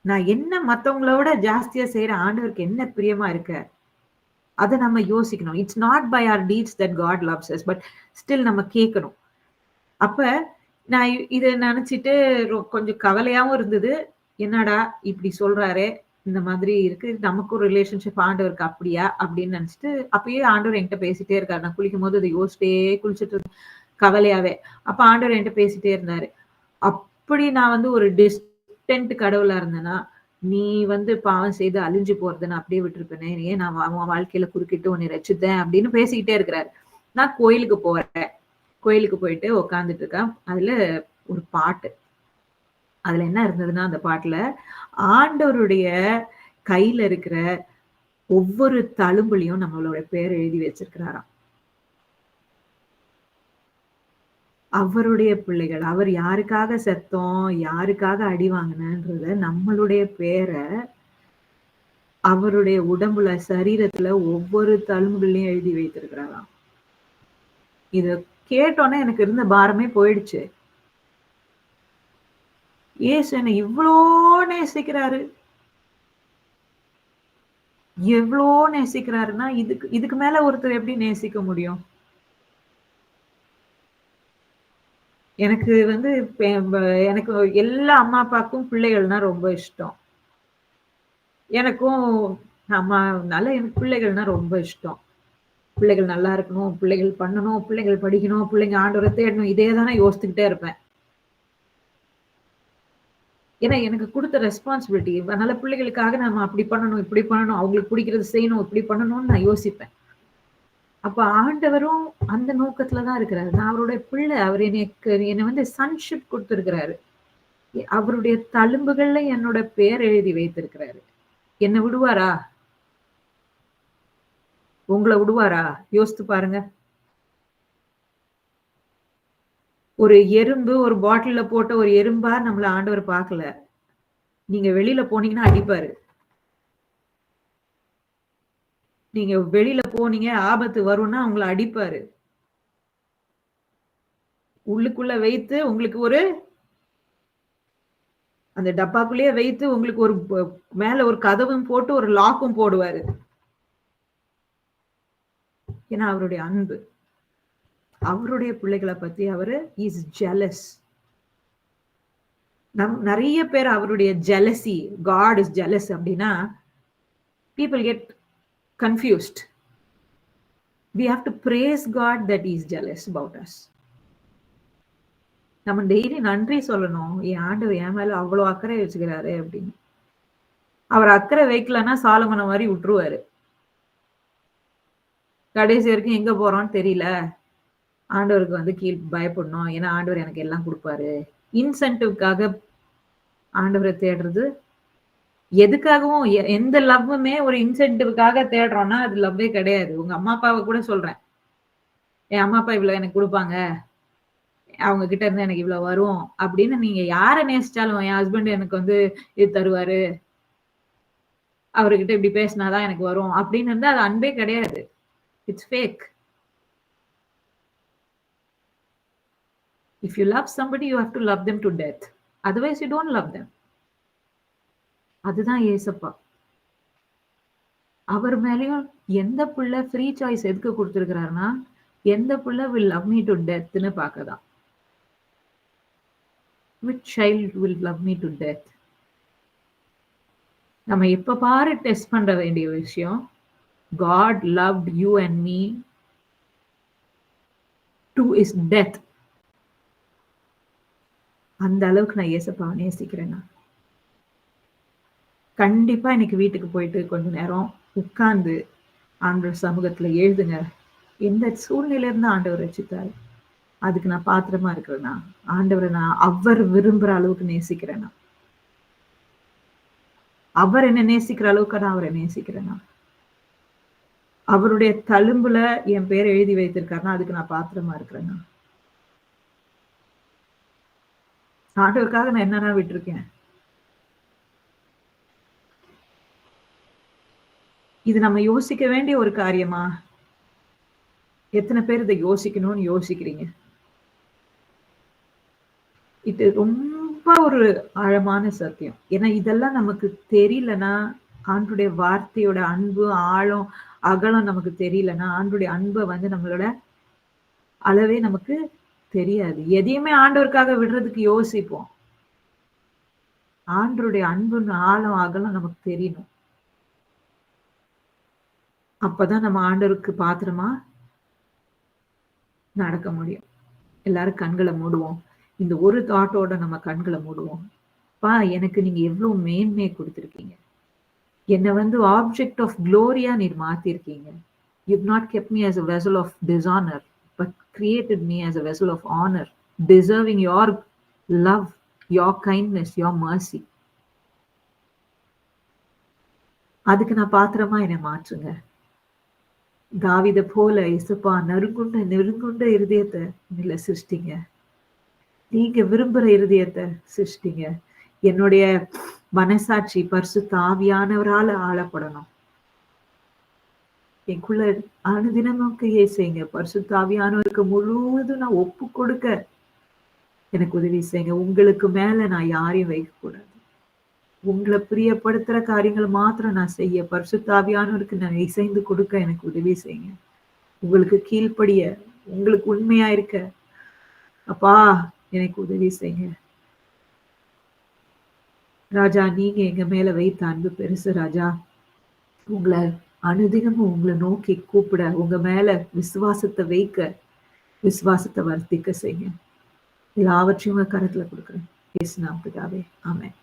நான் என்ன மத்தவங்களோட ஜாஸ்தியா செய்யற ஆண்டவருக்கு என்ன பிரியமா இருக்க? அதை நம்ம யோசிக்கணும். It's not by our deeds that God loves us, but still நம்ம கேட்கணும். அப்ப நான் இதை நினைச்சிட்டு கொஞ்சம் கவலையாவும் இருந்தது. என்னடா இப்படி சொல்றாரே, இந்த மாதிரி இருக்கு, நமக்கும் ரிலேஷன்ஷிப் ஆண்டவருக்கு அப்படியா அப்படின்னு நினைச்சிட்டு அப்பயே ஆண்டவர் என்கிட்ட பேசிட்டே இருக்காரு. நான் குளிக்கும் போது அதை யோசிச்சிட்டே குளிச்சுட்டு கவலையாவே. அப்ப ஆண்டவர் என்கிட்ட பேசிட்டே இருந்தாரு. அப்படி நான் வந்து ஒரு டிஸ்டன்ட் கடவுளா இருந்தேன்னா, நீ வந்து பாவம் செய்து அழிஞ்சு போறதை நான் அப்படியே விட்டுருப்பேனே, ஏன் நான் அவன் வாழ்க்கையில குறுக்கிட்டு உன்னை ரசித்தேன் அப்படின்னு பேசிக்கிட்டே இருக்கிறாரு. நான் கோயிலுக்கு போறேன். கோயிலுக்கு போயிட்டு உட்காந்துட்டு இருக்கேன். அதுல ஒரு பாட்டு. அதுல என்ன இருந்ததுன்னா, அந்த பாட்டுல ஆண்டவருடைய கையில இருக்கிற ஒவ்வொரு தழும்புலையும் நம்மளோட பேர் எழுதி வச்சிருக்கிறாராம். அவருடைய பிள்ளைகள், அவர் யாருக்காக செத்தோம், யாருக்காக அடி வாங்கினன்றத நம்மளுடைய பேரை அவருடைய உடம்புல, சரீரத்துல ஒவ்வொரு தழும்புகளையும் எழுதி வைத்திருக்கிறாராம். இத கேட்டோன்னே எனக்கு இருந்த பாரமே போயிடுச்சு. இயேசு என்னை இவ்வளோ நேசிக்கிறாரு. எவ்வளோ நேசிக்கிறாருன்னா, இதுக்கு மேல ஒருத்தர் எப்படி நேசிக்க முடியும்? எனக்கு வந்து எனக்கு எல்லா அம்மா அப்பாவுக்கும் பிள்ளைகள்னா ரொம்ப இஷ்டம். எனக்கும் அம்மானால எனக்கு பிள்ளைகள்னா ரொம்ப இஷ்டம். பிள்ளைகள் நல்லா இருக்கணும், பிள்ளைகள் பண்ணணும், பிள்ளைகள் படிக்கணும், பிள்ளைங்க ஆண்டவரை தேடணும், இதே தானே யோசிச்சுக்கிட்டே இருப்பேன். ஏன்னா எனக்கு கொடுத்த ரெஸ்பான்சிபிலிட்டி. அதனால பிள்ளைகளுக்காக நம்ம அப்படி பண்ணணும், இப்படி பண்ணணும், அவங்களுக்கு பிடிக்கிறது செய்யணும், இப்படி பண்ணணும்னு நான் யோசிப்பேன். அப்ப ஆண்டவரும் அந்த நோக்கத்துல தான் இருக்கிறாரு. நான் அவருடைய பிள்ளை. அவர் என்னை வந்து சன்ஷிப் கொடுத்திருக்கிறாரு. அவருடைய தழும்புகள்ல என்னோட பேர் எழுதி வைத்திருக்கிறாரு. என்ன விடுவாரா? உங்களை விடுவாரா? யோசித்து பாருங்க. ஒரு எறும்பு ஒரு பாட்டில்ல போட்ட ஒரு எறும்பா நம்மள ஆண்டவர் பார்க்கல. நீங்க வெளியில போனீங்கன்னா அடிப்பாரு. நீங்க வெளியில போனீங்க, ஆபத்து வரும்னா உங்களை அடிப்பாரு. உள்ளுக்குள்ள வைத்து உங்களுக்கு ஒரு அந்த டப்பாக்குள்ளேயே வைத்து உங்களுக்கு ஒரு மேல ஒரு கதவும் போட்டு ஒரு லாக்கும் போடுவாரு. ஏன்னா அவருடைய அன்பு. அவருடைய பிள்ளைகளை பத்தி அவரு இஸ் ஜெலஸ். நிறைய பேர் அவருடைய ஜெலசி, காட் இஸ் ஜெலஸ் அப்படின்னா people get confused. We have to praise God that he is jealous about us. நம்ம டெய்லி நன்றி சொல்லணும். என் ஆண்டவர் என் மேல அவ்வளவு அக்கறை வச்சுக்கிறாரு அப்படின்னு. அவர் அக்கறை வைக்கலன்னா சாலமோனை மாதிரி விட்டுருவாரு. கடைசி வரைக்கும் எங்க போறோம்னு தெரியல. ஆண்டவருக்கு வந்து பயப்படணும். ஏன்னா ஆண்டவர் எனக்கு எல்லாம் கொடுப்பாரு. இன்சென்டிவ்காக ஆண்டவரை தேடுறது எதுக்காகவும் எந்த லவ்வுமே ஒரு இன்சென்டிவ்காக தேடுறோம்னா அது லவ்வே கிடையாது. உங்க அம்மா அப்பாவை கூட சொல்றேன். என் அம்மா அப்பா இவ்வளவு எனக்கு கொடுப்பாங்க, அவங்க கிட்ட இருந்து எனக்கு இவ்வளவு வரும் அப்படின்னு நீங்க யாரை நேசிச்சாலும், என் ஹஸ்பண்ட் எனக்கு வந்து இது தருவாரு, அவர்கிட்ட இப்படி பேசினாதான் எனக்கு வரும் அப்படின்னு இருந்தா அது அன்பே கிடையாது. It's fake. If you love somebody, you have to love them to death. Otherwise, you don't love them. அதுதான் ஏசப்பா. அவர் மேலயும் எந்த புள்ள ஃப்ரீ சாய்ஸ் எதுக்கு குடுத்திருக்கிறாருன்னா, எந்த புள்ள வில் லவ் மீ டூ டெத்ன்னு பார்க்கதான். Which child will love me to death? நம்ம எப்ப பாரு டெஸ்ட் பண்ண வேண்டிய விஷயம், God loved you and me to his death. அந்த அளவுக்கு நான் இயேசப்பாவை நேசிக்கிறேன் நான். கண்டிப்பா இன்னைக்கு வீட்டுக்கு போயிட்டு கொஞ்ச நேரம் உட்கார்ந்து ஆண்டவர் சமூகத்துல எழுதுங்க. எந்த சூழ்நிலையில இருந்து ஆண்டவர் ரட்சித்தாரு? அதுக்கு நான் பாத்திரமா இருக்கிறேனா? ஆண்டவரை நான் அவர் விரும்புற அளவுக்கு நேசிக்கிறேனா? அவர் என்ன நேசிக்கிற அளவுக்கு நான் அவரை நேசிக்கிறேனா? அவருடைய தழும்புல என் பேரை எழுதி வைத்திருக்காருன்னா அதுக்கு நான் பாத்திரமா இருக்கிறேனா? ஆண்டவருக்காக நான் என்னன்னா விட்டிருக்கேன். இது நம்ம யோசிக்க வேண்டிய ஒரு காரியமா? எத்தனை பேர் இதை யோசிக்கணும்னு யோசிக்கிறீங்க? இது ரொம்ப ஒரு ஆழமான சத்தியம். ஏன்னா இதெல்லாம் நமக்கு தெரியலன்னா, ஆண்டுடைய வார்த்தையோட அன்பு, ஆழம், அகலம் நமக்கு தெரியலன்னா, ஆண்டுடைய அன்ப வந்து நம்மளோட அளவே நமக்கு தெரியாது. எதையுமே ஆண்டவருக்காக விடுறதுக்கு யோசிப்போம். ஆண்டவருடைய அன்புன்னு ஆழம், அகலம் நமக்கு தெரியணும். அப்பதான் நம்ம ஆண்டவருக்கு பாத்திரமா நடக்க முடியும். எல்லாரும் கண்கள மூடுவோம். இந்த ஒரு தாட்டோட நம்ம கண்கள மூடுவோம். அப்பா, எனக்கு நீங்க எவ்வளவு மேன்மையை கொடுத்திருக்கீங்க. என்ன வந்து ஆப்ஜெக்ட் ஆஃப் குளோரியா நீர் மாத்திருக்கீங்க. You've not kept me as a vessel of dishonor, but created me as a vessel of honor, deserving your love, your kindness, your mercy. அதுக்கு நான் பாத்திரமா என்னை மாற்றுங்க. தாவீத போல இயேசுப்பா நெருங்குண்ட இருதயத்தை இதுல சிருஷ்டிங்க. நீங்க விரும்புற இருதயத்தை சிருஷ்டிங்க. என்னுடைய மனசாட்சி பரிசுத்த ஆவியானவரால ஆளப்படணும். எனக்குள்ள அனுதினமும் கிரியை செய்யுங்க. பரிசுத்த ஆவியானவருக்கு முழுவதும் நான் ஒப்பு கொடுக்க எனக்கு உதவி செய்யுங்க. உங்களுக்கு மேல நான் யாரையும் வைக்க கூடாது. உங்களை பிரியப்படுத்துற காரியங்கள் மாத்திரம் நான் செய்ய பரிசுத்த ஆவியானவருக்கு நான் இசைந்து கொடுக்க எனக்கு உதவி செய்யுங்க. உங்களுக்கு கீழ்ப்படிய, உங்களுக்கு உண்மையா இருக்க அப்பா எனக்கு உதவி செய்யுங்க. ராஜா, நீங்க எங்க மேல வைத்த அன்பு பெருசு ராஜா. உங்களை அனுதினமும் உங்களை நோக்கி கூப்பிட, உங்க மேல விசுவாசத்தை வைக்க, விசுவாசத்தை வர்த்திக்க செய்யுங்க. எல்லாவற்றையும் உங்க கரத்துல கொடுக்குறேன். இயேசு நாமத்தினாலே ஆமென்.